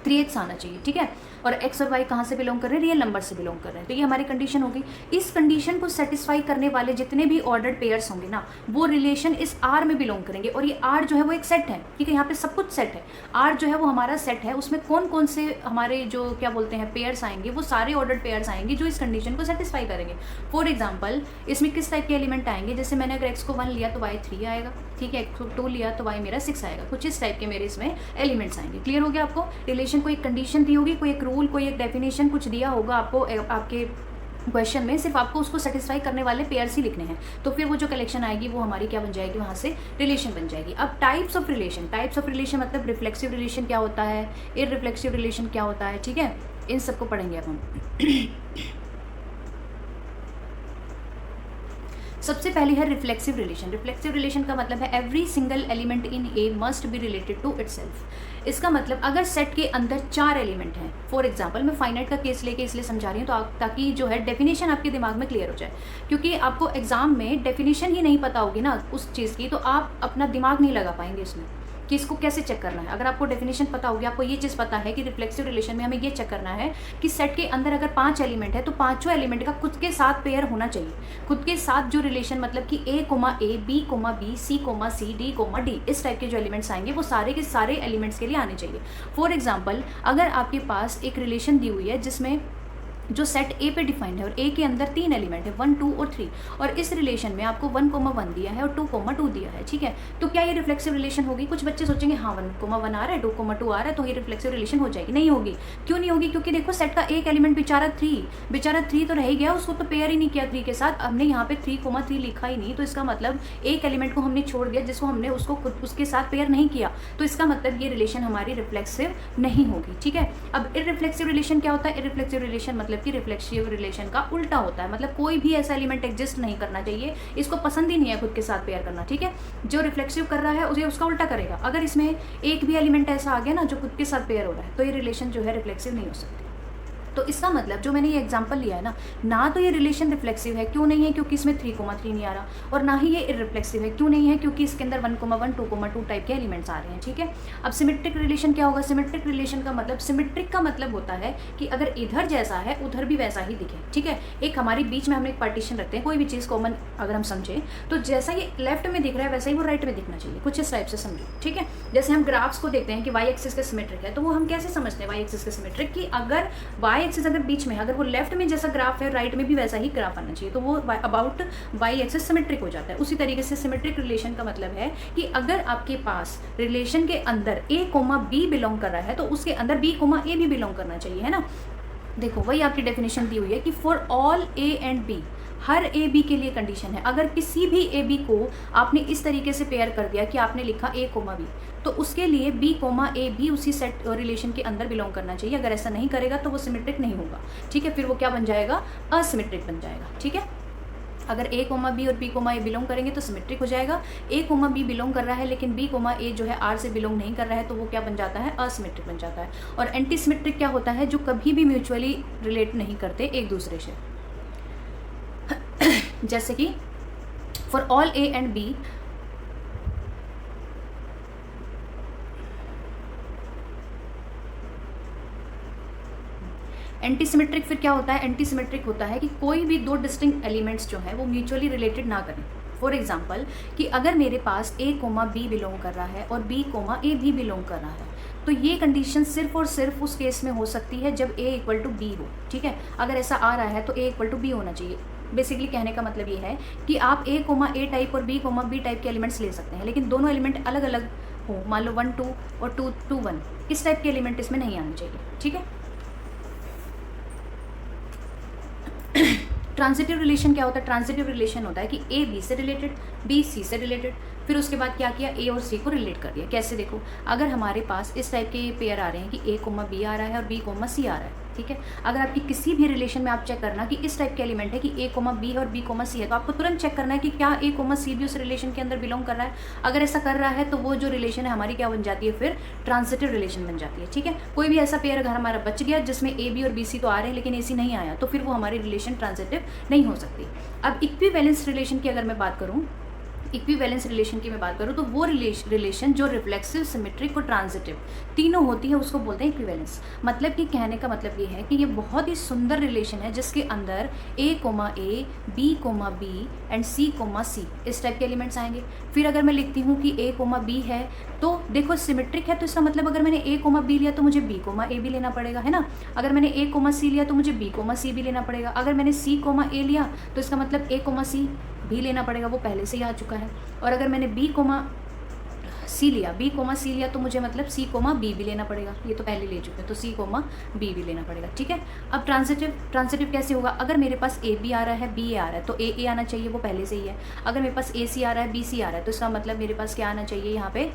3x आना चाहिए। ठीक है, और x और y कहाँ से बिलोंग कर रहे हैं, रियल नंबर से बिलोंग कर रहे हैं। तो ये हमारी कंडीशन होगी। इस कंडीशन को सेटिस्फाई करने वाले जितने भी ऑर्डर्ड पेयर्स होंगे ना, वो रिलेशन इस R में बिलोंग करेंगे। और ये R जो है वो एक सेट है। ठीक है, यहाँ पे सब कुछ सेट है। R जो है वो हमारा सेट है, उसमें कौन कौन से हमारे जो क्या बोलते हैं पेयर्स आएंगे, वो सारे ऑर्डर्ड पेयर्स आएंगे जो इस कंडीशन को सेटिस्फाई करेंगे। फॉर एग्जाम्पल इसमें किस टाइप के एलिमेंट आएंगे, जैसे मैंने अगर x को 1 लिया तो y 3 आएगा। ठीक है, x को 2 लिया तो y मेरा 6 आएगा। कुछ इस टाइप के मेरे इसमें एलिमेंट्स आएंगे। क्लियर हो गया आपको। रिलेशन को एक कंडीशन दी होगी, कोई एक रूल, कोई एक डेफिनेशन कुछ दिया होगा आपको आपके क्वेश्चन में, सिर्फ आपको उसको सेटिस्फाई करने वाले पेयर्स ही लिखने हैं। तो फिर वो जो कलेक्शन आएगी वो हमारी क्या बन जाएगी, वहाँ से रिलेशन बन जाएगी। अब types of relation, types of relation मतलब रिफ्लेक्सिव रिलेशन क्या होता है, इररिफ्लेक्सिव रिलेशन क्या होता है। ठीक है, इन सबको पढ़ेंगे अब हम। सबसे पहले है रिफ्लेक्सिव रिलेशन। रिफ्लेक्सिव रिलेशन का मतलब है every single element in A must be related to itself. इसका मतलब अगर सेट के अंदर 4 एलिमेंट हैं, फॉर एग्जांपल मैं फाइनाइट का केस लेके इसलिए समझा रही हूँ तो ताकि जो है डेफिनेशन आपके दिमाग में क्लियर हो जाए, क्योंकि आपको एग्जाम में डेफिनेशन ही नहीं पता होगी ना उस चीज़ की, तो आप अपना दिमाग नहीं लगा पाएंगे इसमें कि इसको कैसे चेक करना है। अगर आपको डेफिनेशन पता होगी, आपको ये चीज़ पता है कि रिफ्लेक्सिव रिलेशन में हमें ये चेक करना है कि सेट के अंदर अगर 5 एलिमेंट है तो पांचों एलिमेंट का खुद के साथ पेयर होना चाहिए। खुद के साथ जो रिलेशन मतलब कि a, b, b, c, c, d, इस टाइप के जो एलिमेंट्स आएंगे वो सारे के सारे एलिमेंट्स के लिए आने चाहिए। फॉर एग्जाम्पल अगर आपके पास एक रिलेशन दी हुई है जिसमें जो सेट ए पे डिफाइंड है और ए के अंदर 3 एलिमेंट है 1, 2 और 3, और इस रिलेशन में आपको 1, 1 दिया है और 2, 2 दिया है। ठीक है, तो क्या ये रिफ्लेक्सिव रिलेशन होगी। कुछ बच्चे सोचेंगे हाँ 1, 1 आ रहा है, 2, 2 आ रहा है तो ये रिफ्लेक्सिव रिलेशन हो जाएगी। नहीं होगी। क्यों नहीं होगी, क्योंकि देखो सेट का एक एलिमेंट बेचारा 3 तो रह ही गया, उसको तो पेयर ही नहीं किया 3 के साथ। हमने यहाँ पे 3, 3 लिखा ही नहीं, तो इसका मतलब एक एलिमेंट को हमने छोड़ दिया जिसको हमने उसको खुद उसके साथ पेयर नहीं किया, तो इसका मतलब ये रिलेशन हमारी रिफ्लेक्सिव नहीं होगी। ठीक है, अब इररिफ्लेक्सिव रिलेशन क्या होता है। इररिफ्लेक्सिव रिलेशन मतलब कि रिफ्लेक्सिव रिलेशन का उल्टा होता है, मतलब कोई भी ऐसा एलिमेंट एग्जिस्ट नहीं करना चाहिए, इसको पसंद ही नहीं है खुद के साथ पेयर करना। ठीक है, जो रिफ्लेक्सिव कर रहा है उसे उसका उल्टा करेगा। अगर इसमें एक भी एलिमेंट ऐसा आ गया ना जो खुद के साथ पेयर हो रहा है तो ये रिलेशन जो है रिफ्लेक्सिव नहीं हो सकती। तो इसका मतलब जो मैंने ये एग्जांपल लिया है ना तो ये रिलेशन रिफ्लेक्सिव है। क्यों नहीं है, क्योंकि इसमें 3, 3 नहीं आ रहा, और ना ही ये इररिफ्लेक्सिव है। क्यों नहीं है, क्योंकि इसके अंदर 1, 1, 2, 2 टाइप के एलिमेंट्स आ रहे हैं। ठीक है, अब सिमेट्रिक रिलेशन क्या होगा। सिमेट्रिक रिलेशन का मतलब, सिमेट्रिक का मतलब होता है कि अगर इधर जैसा है उधर भी वैसा ही दिखे। ठीक है, एक हमारी बीच में हम एक पार्टीशन रखते हैं, कोई भी चीज़ कॉमन अगर हम समझें तो जैसा ये लेफ्ट में दिख रहा है वैसा ही वो राइट में दिखना चाहिए। कुछ इस टाइप से समझो। ठीक है, जैसे हम ग्राफ्स को देखते हैं कि वाई एक्सिस के सिमेट्रिक है, तो वो हम कैसे समझते हैं वाई एक्सिस के सिमेट्रिक, कि अगर वाई एक्सिस अगर बीच में, अगर वो लेफ्ट में जैसा ग्राफ है राइट में भी वैसा ही ग्राफ आना चाहिए, तो वो अबाउट वाई एक्सिस सिमेट्रिक हो जाता है। उसी तरीके से सिमेट्रिक रिलेशन का मतलब है कि अगर आपके पास रिलेशन के अंदर a, b बिलोंग कर रहा है तो उसके अंदर b, a भी बिलोंग करना चाहिए, है ना। देखो वही आपकी डेफिनेशन दी हुई है कि for all a and b, हर ए बी के लिए कंडीशन है। अगर किसी भी ए बी को आपने इस तरीके से पेयर कर दिया कि आपने लिखा a, b, तो उसके लिए b, a भी उसी सेट रिलेशन के अंदर बिलोंग करना चाहिए। अगर ऐसा नहीं करेगा तो वो सिमेट्रिक नहीं होगा। ठीक है, फिर वो क्या बन जाएगा, असिमेट्रिक बन जाएगा। ठीक है, अगर a, b और b, a बिलोंग करेंगे तो सिमेट्रिक हो जाएगा। a, b बिलोंग कर रहा है लेकिन b, a जो है r से बिलोंग नहीं कर रहा है तो वो क्या बन जाता है, असिमेट्रिक बन जाता है। और एंटी सिमेट्रिक क्या होता है, जो कभी भी म्यूचुअली रिलेट नहीं करते एक दूसरे से, जैसे कि for all a and b, anti symmetric फिर क्या होता है, एंटी सिमेट्रिक होता है कि कोई भी 2 डिस्टिंक्ट एलिमेंट्स जो है वो म्यूचुअली रिलेटेड ना करें। फॉर एग्जाम्पल कि अगर मेरे पास A कोमा B बिलोंग कर रहा है और B कोमा A भी बिलोंग कर रहा है, तो ये कंडीशन सिर्फ और सिर्फ उस केस में हो सकती है जब A इक्वल टू बी हो, ठीक है। अगर ऐसा आ रहा है तो A इक्वल टू बी होना चाहिए। बेसिकली कहने का मतलब ये है कि आप A कोमा A टाइप और B कोमा B टाइप के एलिमेंट्स ले सकते हैं, लेकिन दोनों एलिमेंट अलग अलग हो, मान लो 1 2 और 2 2 1, इस टाइप के एलिमेंट इसमें नहीं आने चाहिए, ठीक है। ट्रांजिटिव रिलेशन क्या होता है? ट्रांजिटिव रिलेशन होता है कि A B से रिलेटेड, B C से रिलेटेड, फिर उसके बाद क्या किया, A और C को रिलेट कर दिया। कैसे? देखो, अगर हमारे पास इस टाइप के पेयर आ रहे हैं कि A कोमा B आ रहा है और B कोमा C आ रहा है, ठीक है। अगर आपकी किसी भी रिलेशन में आप चेक करना कि इस टाइप के एलिमेंट है कि A कोमा B और B कोमा C है, तो आपको तुरंत चेक करना है कि क्या A कोमा C भी उस रिलेशन के अंदर बिलोंग कर रहा है। अगर ऐसा कर रहा है तो वो जो रिलेशन है हमारी क्या बन जाती है, फिर ट्रांजिटिव रिलेशन बन जाती है, ठीक है। कोई भी ऐसा पेयर अगर हमारा बच गया जिसमें A B और B C तो आ रहे हैं लेकिन A C नहीं आया, तो फिर वो हमारी रिलेशन ट्रांजिटिव नहीं हो सकती। अब इक्विवेलेंस रिलेशन की अगर मैं बात करूँ, इक्विवेलेंस रिलेशन की मैं बात करूँ तो वो रिलेशन जो रिफ्लेक्सिव, सिमेट्रिक और ट्रांजिटिव तीनों होती है उसको बोलते हैं इक्विवेलेंस। मतलब कि कहने का मतलब ये है कि ये बहुत ही सुंदर रिलेशन है जिसके अंदर A comma A, B comma B and C comma C इस टाइप के एलिमेंट्स आएंगे। फिर अगर मैं लिखती हूँ कि A कोमा B है तो देखो सिमेट्रिक है, तो इसका मतलब अगर मैंने A कोमा B लिया तो मुझे B कोमा A भी लेना पड़ेगा, है ना। अगर मैंने A कोमा C लिया तो मुझे B कोमा C भी लेना पड़ेगा। अगर मैंने C कोमा A लिया तो इसका मतलब A कोमा C भी लेना पड़ेगा, वो पहले से ही आ चुका है। और अगर मैंने B कोमा C लिया तो मुझे मतलब C कोमा B भी लेना पड़ेगा, ये तो पहले ले चुके हैं, तो C कोमा B भी लेना पड़ेगा, ठीक है। अब ट्रांजिटिव कैसे होगा? अगर मेरे पास A B आ रहा है, B आ रहा है, तो A आना चाहिए, वो पहले से ही है। अगर मेरे पास A C आ रहा है, B C आ रहा है, तो इसका मतलब मेरे पास क्या आना चाहिए यहाँ पे,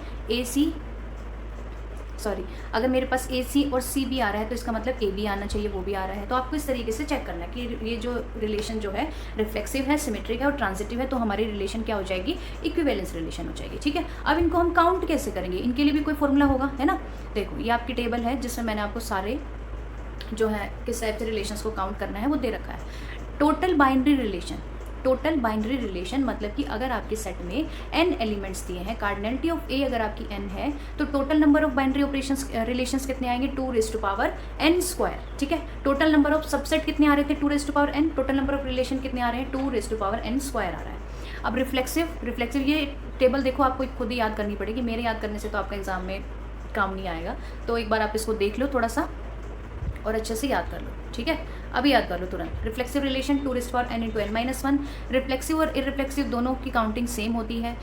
अगर मेरे पास A C और C भी आ रहा है तो इसका मतलब A भी आना चाहिए, वो भी आ रहा है। तो आपको इस तरीके से चेक करना है कि ये जो रिलेशन जो है रिफ्लेक्सिव है, सिमेट्रिक है और ट्रांजिटिव है, तो हमारी रिलेशन क्या हो जाएगी, इक्विवेलेंस रिलेशन हो जाएगी, ठीक है। अब इनको हम काउंट कैसे करेंगे, इनके लिए भी कोई फॉर्मूला होगा, है ना। देखो, ये आपकी टेबल है जिसमें मैंने आपको सारे जो है किस टाइप से रिलेशंस को काउंट करना है वो दे रखा है। टोटल बाइनरी रिलेशन मतलब कि अगर आपके सेट में n एलिमेंट्स दिए हैं, कार्डिनलिटी ऑफ A अगर आपकी n है, तो total number of binary operations relations कितने आएंगे, 2n², ठीक है। टोटल नंबर ऑफ सबसेट कितने आ रहे थे, 2n, total number of relation कितने आ रहे हैं, 2n² आ रहा है। अब रिफ्लेक्सिव ये टेबल देखो आपको खुद ही याद करनी पड़ेगी, मेरे याद करने से तो आपका एग्जाम में काम नहीं आएगा, तो एक बार आप इसको देख लो थोड़ा सा और अच्छे से याद कर लो, ठीक है। अभी याद कर लो तुरंत। Reflexive relation 2n/n-1। रिफ्लेक्सिव और इररिफ्लेक्सिव दोनों की काउंटिंग सेम होती है।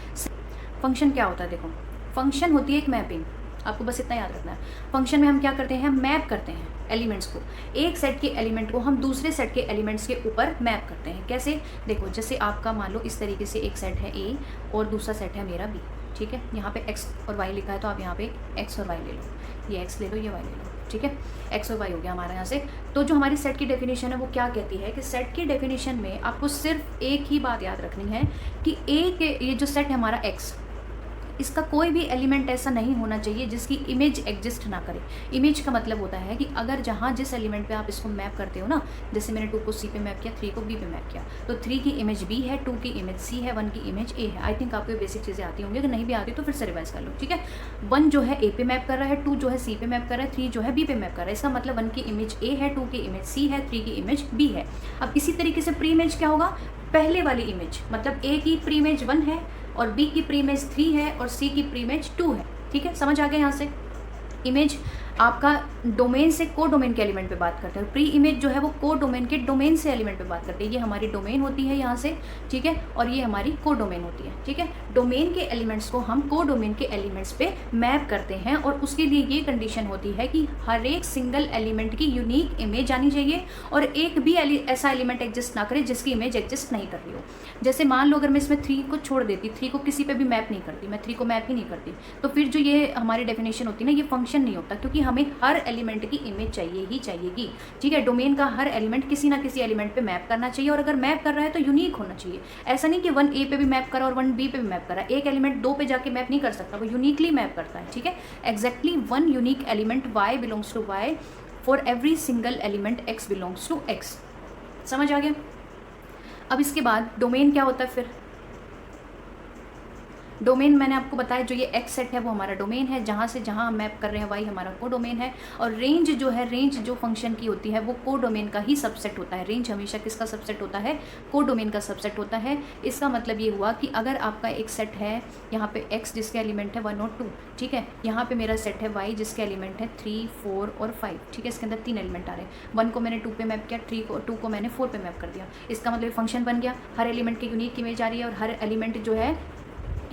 फंक्शन क्या होता है, देखो फंक्शन होती है एक मैपिंग, आपको बस इतना याद रखना है। फंक्शन में हम क्या करते हैं, मैप करते हैं एलिमेंट्स को, एक सेट के एलिमेंट को हम दूसरे सेट के एलिमेंट्स के ऊपर मैप करते हैं। कैसे? देखो, जैसे आपका मान लो इस तरीके से एक सेट है A और दूसरा सेट है मेरा B, ठीक है। यहाँ पे x और y लिखा है तो आप यहाँ पे x और y ले लो, ये x ले लो, ये y ले लो, ठीक है। x और y हो गया हमारा यहाँ से। तो जो हमारी सेट की डेफिनेशन है वो क्या कहती है कि सेट की डेफिनेशन में आपको सिर्फ एक ही बात याद रखनी है कि A के ये जो सेट है हमारा x, इसका कोई भी एलिमेंट ऐसा नहीं होना चाहिए जिसकी इमेज एग्जिस्ट ना करे। इमेज का मतलब होता है कि अगर जहाँ जिस एलिमेंट पे आप इसको मैप करते हो ना, जैसे मैंने 2 को C पे मैप किया, 3 को B पे मैप किया, तो 3 की इमेज B है, 2 की इमेज C है, 1 की इमेज A है। आई थिंक आपको बेसिक चीज़ें आती होंगी, अगर नहीं भी आती तो फिर से रिवाइज कर लो, ठीक है। 1 जो है A पे मैप कर रहा है, 2 जो है C पे मैप कर रहा है, 3 जो है B पे मैप कर रहा है। इसका मतलब 1 की इमेज A है, 2 की इमेज C है, 3 की इमेज B है। अब इसी तरीके से प्री इमेज क्या होगा, पहले वाली इमेज मतलब A की प्री इमेज 1 है और B की प्री इमेज 3 है और C की प्री इमेज 2 है, ठीक है। समझ आ गया यहाँ से। इमेज आपका डोमेन से को डोमेन के एलिमेंट पे बात करते हैं, प्री इमेज जो है वो को डोमेन के डोमेन से एलिमेंट पे बात करते हैं। ये हमारी डोमेन होती है यहाँ से, ठीक है, और ये हमारी को डोमेन होती है, ठीक है। डोमेन के एलिमेंट्स को हम को डोमेन के एलिमेंट्स पे मैप करते हैं और उसके लिए ये कंडीशन होती है कि हर एक सिंगल एलिमेंट की यूनिक इमेज आनी चाहिए और एक भी ऐसा एलिमेंट एग्जिस्ट ना करे जिसकी इमेज एग्जिस्ट नहीं कर रही हो। जैसे मान लो अगर मैं इसमें 3 को छोड़ देती, 3 को किसी पे भी मैप नहीं करती, मैं 3 को मैप ही नहीं करती, तो फिर जो ये हमारी डेफिनेशन होती है ना, ये फंक्शन नहीं होता, क्योंकि हमें हर एलिमेंट की इमेज चाहिए ही चाहिएगी, ठीक है। डोमेन का हर एलिमेंट किसी ना किसी एलिमेंट पे मैप करना चाहिए और अगर मैप कर रहा है तो यूनिक होना चाहिए। ऐसा नहीं कि 1 A पे भी मैप करा और 1 B पे भी मैप करा, एक एलिमेंट 2 पे जाके मैप नहीं कर सकता, वो यूनिकली मैप करता है, ठीक है। Exactly 1 unique element y belongs to y for every single element x belongs to x। समझ आ गया। अब इसके बाद डोमेन क्या होता है, फिर डोमेन मैंने आपको बताया, जो ये एक्स सेट है वो हमारा डोमेन है, जहाँ से जहाँ हम मैप कर रहे हैं वाई हमारा को डोमेन है। और रेंज जो है, रेंज जो फंक्शन की होती है वो को डोमेन का ही सबसेट होता है। रेंज हमेशा किसका सबसेट होता है? को डोमेन का सबसेट होता है। इसका मतलब ये हुआ कि अगर आपका एक सेट है यहाँ पे एक्स जिसके एलिमेंट है 1 और 2, ठीक है, यहाँ पे मेरा सेट है वाई जिसके एलिमेंट है 3, 4 और 5, ठीक है, इसके अंदर 3 एलिमेंट आ रहे हैं। 1 को मैंने 2 पे मैप किया, 2 को मैंने 4 पे मैप कर दिया। इसका मतलब फंक्शन बन गया, हर एलिमेंट की यूनिक इमेज आ रही है और हर एलिमेंट जो है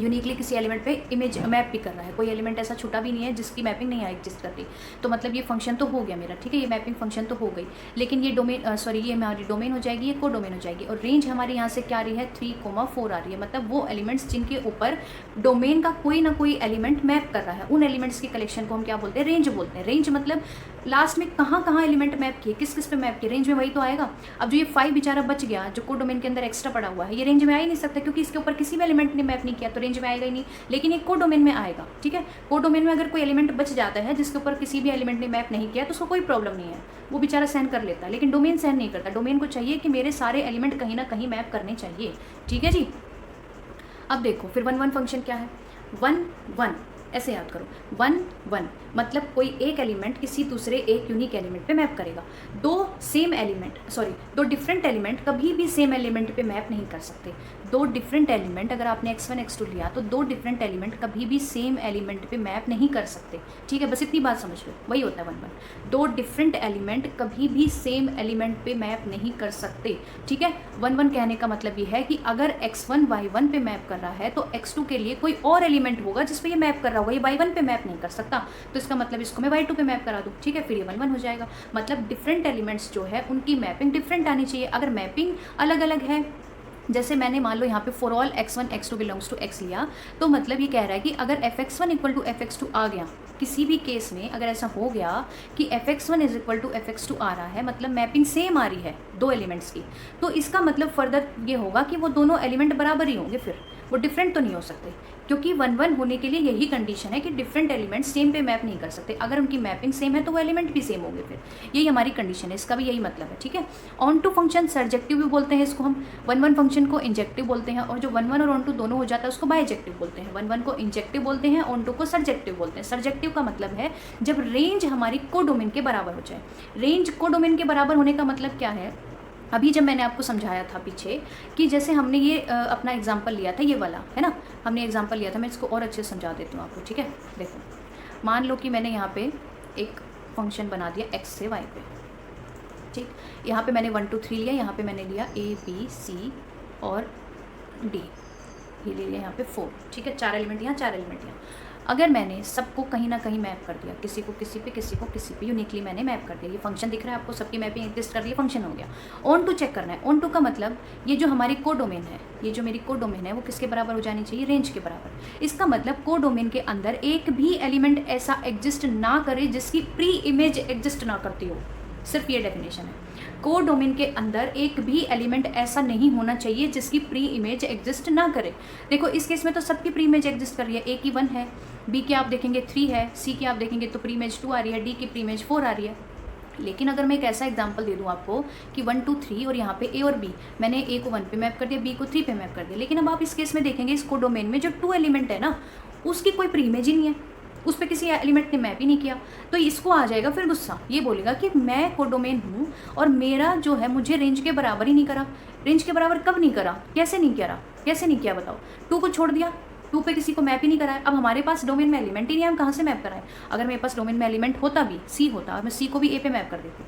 यूनिकली किसी एलिमेंट पे इमेज मैप भी कर रहा है। कोई एलिमेंट ऐसा छूटा भी नहीं है जिसकी मैपिंग नहीं एग्जिस्ट करती। तो मतलब ये फंक्शन तो हो गया मेरा, ठीक है, ये मैपिंग फंक्शन तो हो गई। लेकिन ये डोमेन ये हमारी डोमेन हो जाएगी, ये को डोमेन हो जाएगी। और रेंज हमारी यहाँ से क्या आ रही है? 3,4 आ रही है। मतलब वो एलिमेंट्स जिनके ऊपर डोमेन का कोई ना कोई एलिमेंट मैप कर रहा है, उन एलिमेंट्स की कलेक्शन को हम क्या बोलते हैं? रेंज बोलते हैं। रेंज मतलब लास्ट में कहाँ कहाँ एलिमेंट मैप किए, किस किस पे मैप किए, रेंज में वही तो आएगा। अब जो ये 5 बेचारा बच गया जो को डोमेन के अंदर एक्स्ट्रा पड़ा हुआ है, ये रेंज में आ ही नहीं सकता क्योंकि इसके ऊपर किसी भी एलिमेंट ने मैप नहीं किया, तो रेंज में आएगा ही नहीं। लेकिन ये को डोमेन में आएगा, ठीक है। को डोमेन में अगर कोई एलिमेंट बच जाता है जिसके ऊपर किसी भी एलिमेंट ने मैप नहीं किया तो उसको कोई प्रॉब्लम नहीं है, वो बेचारा सहन कर लेता है। लेकिन डोमेन सहन नहीं करता। डोमेन को चाहिए कि मेरे सारे एलिमेंट कहीं ना कहीं मैप करने चाहिए, ठीक है जी। अब देखो फिर 1 1 फंक्शन क्या है? 1 1 ऐसे याद करो, 1 1 मतलब कोई एक एलिमेंट किसी दूसरे एक यूनिक एलिमेंट पे मैप करेगा। दो डिफरेंट एलिमेंट कभी भी सेम एलिमेंट पे मैप नहीं कर सकते। दो डिफरेंट एलिमेंट, अगर आपने x1 x2 लिया तो दो डिफरेंट एलिमेंट कभी भी सेम एलिमेंट पे मैप नहीं कर सकते, ठीक है। बस इतनी बात समझ लो, वही होता है 1 1। दो डिफरेंट एलिमेंट कभी भी सेम एलिमेंट पे मैप नहीं कर सकते, ठीक है। 1 1 कहने का मतलब ये है कि अगर x1 y1 पे मैप कर रहा है तो x2 के लिए कोई और एलिमेंट होगा जिस पे ये मैप कर रहा होगा, ये y1 पे मैप नहीं कर सकता, तो इसका मतलब इसको मैं y2 पे मैप करा दूँ, ठीक है, फिर ये 1 1 हो जाएगा। मतलब डिफरेंट एलिमेंट्स जो है उनकी मैपिंग डिफरेंट आनी चाहिए। अगर मैपिंग अलग अलग है, जैसे मैंने मान लो यहाँ पे for all x1 x2 belongs to x लिया, तो मतलब ये कह रहा है कि अगर fx1 इक्वल टू fx2 आ गया, किसी भी केस में अगर ऐसा हो गया कि fx1 is equal to fx2 आ रहा है, मतलब मैपिंग सेम आ रही है दो एलिमेंट्स की, तो इसका मतलब फर्दर ये होगा कि वो दोनों एलिमेंट बराबर ही होंगे, फिर वो डिफरेंट तो नहीं हो सकते, क्योंकि 1 1 होने के लिए यही कंडीशन है कि डिफरेंट एलिमेंट सेम पे मैप नहीं कर सकते। अगर उनकी मैपिंग सेम है तो वो एलिमेंट भी सेम होंगे, फिर यही हमारी कंडीशन है, इसका भी यही मतलब है, ठीक है। ऑन टू फंक्शन सर्जेक्टिव भी बोलते हैं इसको हम, 1 1 फंक्शन को इंजेक्टिव बोलते हैं, और जो 1 1 और ऑन टू दोनों हो जाता है उसको बाइजेक्टिव बोलते हैं। 1 1 को इंजेक्टिव बोलते हैं, ऑन टू को सर्जेक्टिव बोलते हैं। सर्जेक्टिव का मतलब है जब रेंज हमारी को डोमेन के बराबर हो जाए। रेंज को डोमेन के बराबर होने का मतलब क्या है? अभी जब मैंने आपको समझाया था पीछे कि जैसे हमने ये अपना एग्जाम्पल लिया था, ये वाला है ना, हमने एग्जाम्पल लिया था, मैं इसको और अच्छे से समझा देती हूँ आपको, ठीक है। देखो मान लो कि मैंने यहाँ पे एक फंक्शन बना दिया x से y पे, ठीक। यहाँ पे मैंने 1 2 3 लिया, यहाँ पे मैंने लिया a b c और d, ये ले लिया यहाँ पे 4, ठीक है। 4 एलिमेंट यहाँ, 4 एलिमेंट यहाँ। अगर मैंने सबको कहीं ना कहीं मैप कर दिया, किसी को किसी पे, किसी को किसी पे, यूनिकली मैंने मैप कर दिया, ये फंक्शन दिख रहा है आपको, सबकी मैपिंग एग्जिस्ट कर रही है, फंक्शन हो गया। ऑन टू चेक करना है। ऑन टू का मतलब ये जो हमारी को डोमेन है, ये जो मेरी को डोमेन है वो किसके बराबर हो जानी चाहिए? रेंज के बराबर। इसका मतलब को डोमेन के अंदर एक भी एलिमेंट ऐसा एग्जिस्ट ना करे जिसकी प्री इमेज एग्जिस्ट ना करती हो, सिर्फ ये डेफिनेशन है। को डोमेन के अंदर एक भी एलिमेंट ऐसा नहीं होना चाहिए जिसकी प्री इमेज एग्जिस्ट ना करे। देखो इस केस में तो सबकी प्री इमेज एग्जिस्ट कर रही है, ए की 1 है, बी की आप देखेंगे 3 है, सी की आप देखेंगे तो प्री इमेज 2 आ रही है, डी की प्री इमेज 4 आ रही है। लेकिन अगर मैं एक ऐसा एग्जांपल दे दूं आपको कि 1 2 3 और यहाँ पे ए और बी, मैंने ए को 1 पे मैप कर दिया, बी को 3 पे मैप कर दिया, लेकिन अब आप इस केस में देखेंगे इस को डोमेन में जो 2 एलिमेंट है ना, उसकी कोई प्री इमेज ही नहीं है, उस पर किसी एलिमेंट ने मैप ही नहीं किया, तो इसको आ जाएगा फिर गुस्सा। ये बोलेगा कि मैं को डोमेन हूँ और मेरा जो है मुझे रेंज के बराबर ही नहीं करा। रेंज के बराबर कब नहीं करा? कैसे नहीं करा? कैसे नहीं किया बताओ? 2 को छोड़ दिया, 2 पे किसी को मैप ही नहीं कराया। अब हमारे पास डोमेन में एलिमेंट ही नहीं है, हम कहाँ से मैप कराएं? अगर मेरे पास डोमेन में एलिमेंट होता भी, सी होता, और मैं सी को भी ए पे मैप कर देती,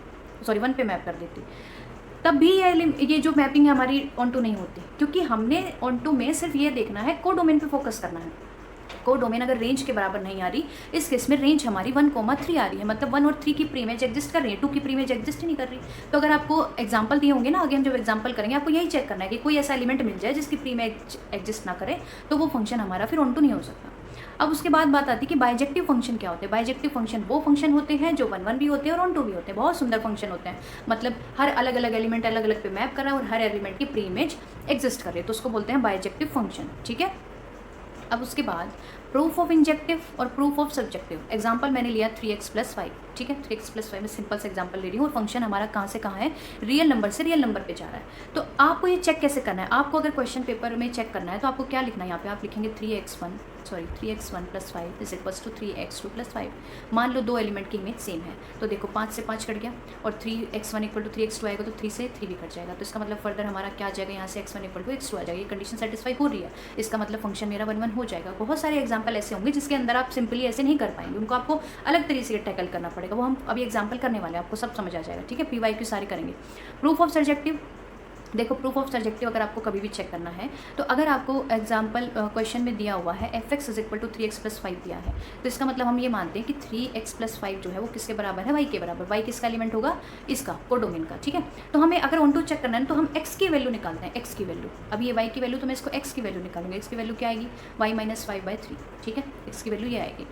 सॉरी 1 पे मैप कर देती, तब भी ये जो मैपिंग है हमारी ऑन टू नहीं होती, क्योंकि हमने ऑन टू में सिर्फ ये देखना है, को डोमेन पे फोकस करना है। को डोमेन अगर रेंज के बराबर नहीं आ रही, इस केस में रेंज हमारी 1 3 आ रही है, मतलब 1 और 3 की प्रीमेज एग्जिस्ट कर रही है, 2 की प्रीमेज एग्जिस्ट ही नहीं कर रही। तो अगर आपको एग्जांपल दिए होंगे ना, आगे हम जब एग्जांपल करेंगे आपको यही चेक करना है कि कोई ऐसा एलिमेंट मिल जाए जिसकी प्रीमेज एग्जिस्ट ना करे, तो वो फंक्शन हमारा फिर ऑन टू नहीं हो सकता। अब उसके बाद बात आती है कि बाइजेक्टिव फंक्शन क्या होते हैं। बाइजेक्टिव फंक्शन वो फंक्शन होते हैं जो 1 1 भी होते हैं और ऑन टू भी होते हैं। बहुत सुंदर फंक्शन होते हैं, मतलब हर अलग अलग एलिमेंट अलग अलग पे मैप कर रहा है और हर एलिमेंट की प्री इमेज एग्जिस्ट कर रही है, तो उसको बोलते हैं बाइजेक्टिव फंक्शन, ठीक है। अब उसके बाद प्रूफ ऑफ इंजेक्टिव और प्रूफ ऑफ सब्जेक्टिव। एग्जांपल मैंने लिया 3x+5, ठीक है, 3x+5 में सिंपल से एग्जांपल ले रही हूँ और फंक्शन हमारा कहाँ से कहाँ है, रियल नंबर से रियल नंबर पे जा रहा है। तो आपको ये चेक कैसे करना है, आपको अगर क्वेश्चन पेपर में चेक करना है तो आपको क्या लिखना है, यहाँ पे आप लिखेंगे 3x1 + 5 = 3x2 + 5। मान लो दो एलिमेंट की इमेज सेम है, तो देखो 5 से 5 कट गया और 3x1 = 3x2 आएगा, तो 3 से 3 भी कट जाएगा। तो इसका मतलब फर्दर हमारा क्या आ जाएगा, यहाँ से x1 = x2 आ जाएगा। ये कंडीशन सेटिस्फाई हो रही है, इसका मतलब फंक्शन मेरा 1 1 हो जाएगा। बहुत सारे एग्जाम्पल ऐसे होंगे जिसके अंदर आप सिंपली ऐसे नहीं कर पाएंगे, उनको आपको अलग तरीके से टैकल करना पड़ेगा। वो हम अभी एग्जाम्पल करने वाले हैं, आपको सब समझ आ जाएगा, ठीक है। PYQ सारे करेंगे। प्रूफ ऑफ सब्जेक्टिव, देखो प्रूफ ऑफ सब्जेक्टिव अगर आपको कभी भी चेक करना है तो अगर आपको एग्जाम्पल क्वेश्चन में दिया हुआ है fx = 3x+5 दिया है, तो इसका मतलब हम ये मानते हैं कि 3x+5 जो है वो किसके बराबर है, y के बराबर। y किसका एलिमेंट होगा, इसका कोडोमेन का, ठीक है। तो हमें अगर ऑन टू चेक करना है तो हम x की वैल्यू निकालते हैं, x की वैल्यू। अब ये y की वैल्यू, तो मैं इसको x की वैल्यू निकालूंगी। x की वैल्यू क्या आएगी, y - 5/3, ठीक है, x की वैल्यू ये आएगी।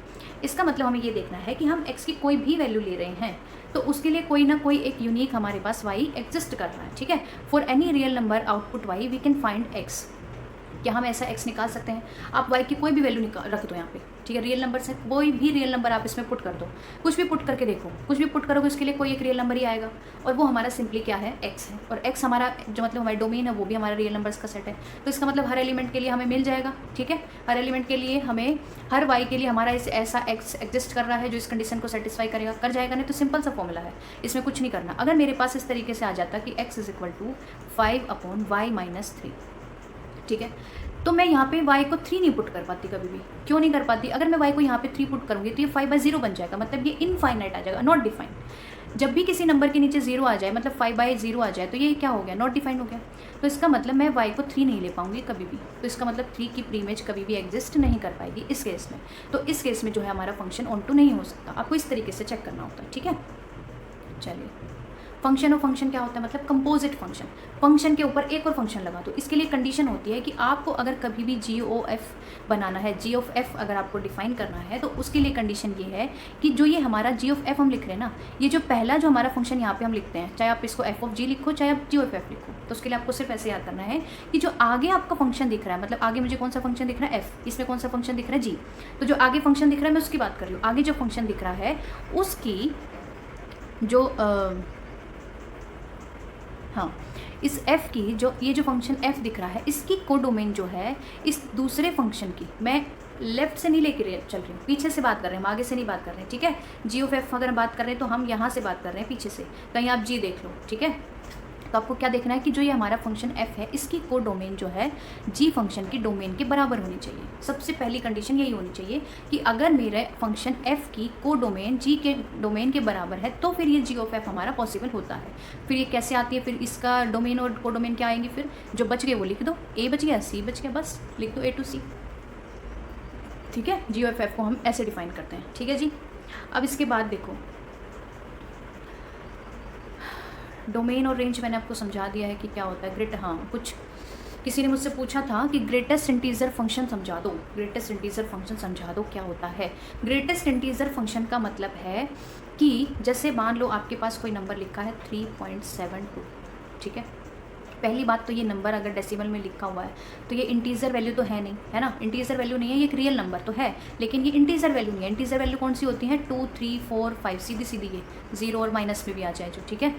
इसका मतलब हमें ये देखना है कि हम x की कोई भी वैल्यू ले रहे हैं तो उसके लिए कोई ना कोई एक यूनिक हमारे पास y एग्जिस्ट कर रहा है, ठीक है। For any real number output y we can find x। क्या हम ऐसा x निकाल सकते हैं, आप y की कोई भी वैल्यू रख दो यहाँ पे, ठीक है। रियल नंबर से कोई भी रियल नंबर आप इसमें पुट कर दो, कुछ भी पुट करके देखो, कुछ भी पुट करोगे उसके लिए कोई एक रियल नंबर ही आएगा, और वो हमारा सिंपली क्या है, x है। और x हमारा जो मतलब हमारा डोमेन है वो भी हमारा रियल नंबर्स का सेट है। तो इसका मतलब हर एलिमेंट के लिए हमें मिल जाएगा, ठीक है। हर एलिमेंट के लिए हमें, हर y के लिए हमारा ऐसा x एग्जिस्ट कर रहा है जो इस कंडीशन को सेटिस्फाई करेगा, कर जाएगा। नहीं तो सिंपल सा फॉर्मूला है, इसमें कुछ नहीं करना। अगर मेरे पास इस तरीके से आ जाता कि x = 5/y - 3, ठीक है, तो मैं यहाँ पे y को 3 नहीं पुट कर पाती कभी भी। क्यों नहीं कर पाती, अगर मैं y को यहाँ पे 3 पुट करूँगी तो ये 5/0 बन जाएगा, मतलब ये इनफाइनाइट आ जाएगा, नॉट डिफाइंड। जब भी किसी नंबर के नीचे 0 आ जाए, मतलब 5/0 आ जाए, तो ये क्या हो गया, नॉट डिफाइंड हो गया। तो इसका मतलब मैं y को 3 नहीं ले पाऊंगी कभी भी। तो इसका मतलब 3 की प्रीइमेज कभी भी एग्जिस्ट नहीं कर पाएगी इस केस में। तो इस केस में जो है हमारा फंक्शन ऑन टू नहीं हो सकता। आपको इस तरीके से चेक करना होता है, ठीक है। चलिए, फंक्शन और फंक्शन क्या होता है, मतलब कंपोजिट फंक्शन। फंक्शन के ऊपर एक और फंक्शन लगा दो। इसके लिए कंडीशन होती है कि आपको अगर कभी भी GOF बनाना है, G(f) अगर आपको डिफाइन करना है तो उसके लिए कंडीशन ये है कि जो ये हमारा G(f) हम लिख रहे हैं ना, ये जो पहला जो हमारा फंक्शन यहाँ पे हम लिखते हैं, चाहे आप इसको f(g) लिखो चाहे आप G(f) लिखो, तो उसके लिए आपको सिर्फ ऐसे याद करना है कि जो आगे आपका फंक्शन दिख रहा है, मतलब आगे मुझे कौन सा फंक्शन दिख रहा है, f, इसमें कौन सा फंक्शन दिख रहा है, g। तो जो आगे फंक्शन दिख रहा है मैं उसकी बात कर रही हूँ। आगे जो फंक्शन दिख रहा है उसकी जो हाँ, इस f की जो ये जो फंक्शन f दिख रहा है इसकी कोडोमेन जो है इस दूसरे फंक्शन की, मैं लेफ्ट से नहीं लेके चल रही हूँ, पीछे से बात कर रहे हैं, हम आगे से नहीं बात कर रहे हैं, ठीक है। G(f) अगर हम बात कर रहे हैं तो हम यहाँ से बात कर रहे हैं पीछे से, कहीं आप g देख लो, ठीक है। तो आपको क्या देखना है कि जो ये हमारा फंक्शन f है इसकी कोडोमेन जो है g फंक्शन की डोमेन के बराबर होनी चाहिए। सबसे पहली कंडीशन यही होनी चाहिए कि अगर मेरे फंक्शन f की कोडोमेन g के डोमेन के बराबर है तो फिर ये G(f) हमारा पॉसिबल होता है। फिर ये कैसे आती है, फिर इसका डोमेन और कोडोमेन क्या आएंगे, फिर जो बच गए वो लिख दो, a बच गया, c बच गया, बस लिख दो a to c, ठीक है। G(f) को हम ऐसे डिफाइन करते हैं, ठीक है जी। अब इसके बाद देखो, डोमेन और रेंज मैंने आपको समझा दिया है कि क्या होता है। ग्रेट, हाँ, कुछ किसी ने मुझसे पूछा था कि ग्रेटेस्ट इंटीजर फंक्शन समझा दो, ग्रेटेस्ट इंटीजर फंक्शन समझा दो, क्या होता है। ग्रेटेस्ट इंटीजर फंक्शन का मतलब है कि जैसे मान लो आपके पास कोई नंबर लिखा है 3.72, ठीक है। पहली बात तो ये नंबर अगर डेसिमल में लिखा हुआ है तो ये इंटीजर वैल्यू तो है नहीं, है ना, इंटीजर वैल्यू नहीं है, ये एक रियल नंबर तो है लेकिन ये इंटीजर वैल्यू नहीं है। इंटीजर वैल्यू कौन सी होती है, 2, 3, 4, 5, सीधी सीधी ये 0 और माइनस में भी आ जाए जो, ठीक है,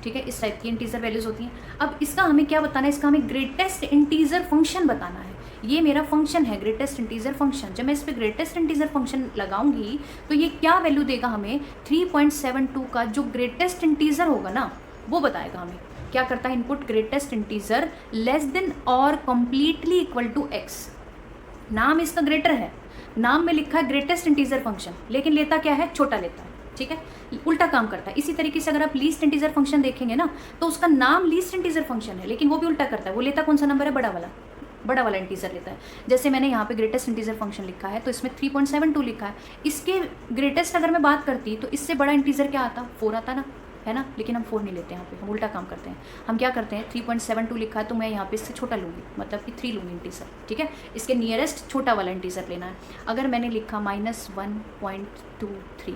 ठीक है, इस टाइप की इंटीजर वैल्यूज़ होती हैं। अब इसका हमें क्या बताना है, इसका हमें ग्रेटेस्ट इंटीजर फंक्शन बताना है। ये मेरा फंक्शन है ग्रेटेस्ट इंटीजर फंक्शन। जब मैं इस पर ग्रेटेस्ट इंटीजर फंक्शन लगाऊंगी तो ये क्या वैल्यू देगा हमें, 3.72 का जो ग्रेटेस्ट इंटीजर होगा ना वो बताएगा हमें। क्या करता है input, greatest integer less than और कम्प्लीटली इक्वल टू x। नाम इसका ग्रेटर है, नाम में लिखा है ग्रेटेस्ट इंटीजर फंक्शन, लेकिन लेता क्या है, छोटा लेता है, ठीक है, उल्टा काम करता है। इसी तरीके से अगर आप लीस्ट इंटीजर फंक्शन देखेंगे ना तो उसका नाम लीस्ट इंटीजर फंक्शन है लेकिन वो भी उल्टा करता है, वो लेता कौन सा नंबर है, बड़ा वाला इंटीजर लेता है। जैसे मैंने यहाँ पे ग्रेटेस्ट इंटीजर फंक्शन लिखा है तो इसमें 3.72 लिखा है, इसके ग्रेटेस्ट अगर मैं बात करती तो इससे बड़ा इंटीजर क्या आता, 4 आता ना, है ना, लेकिन हम 4 नहीं लेते यहाँ पे, हम उल्टा काम करते हैं। हम क्या करते हैं, 3.72 लिखा है तो मैं यहाँ पे इससे छोटा लूँगी, मतलब कि 3 लूँगी इंटीजर, ठीक है। इसके नियरेस्ट छोटा वाला इंटीजर लेना है। अगर मैंने लिखा -1.23,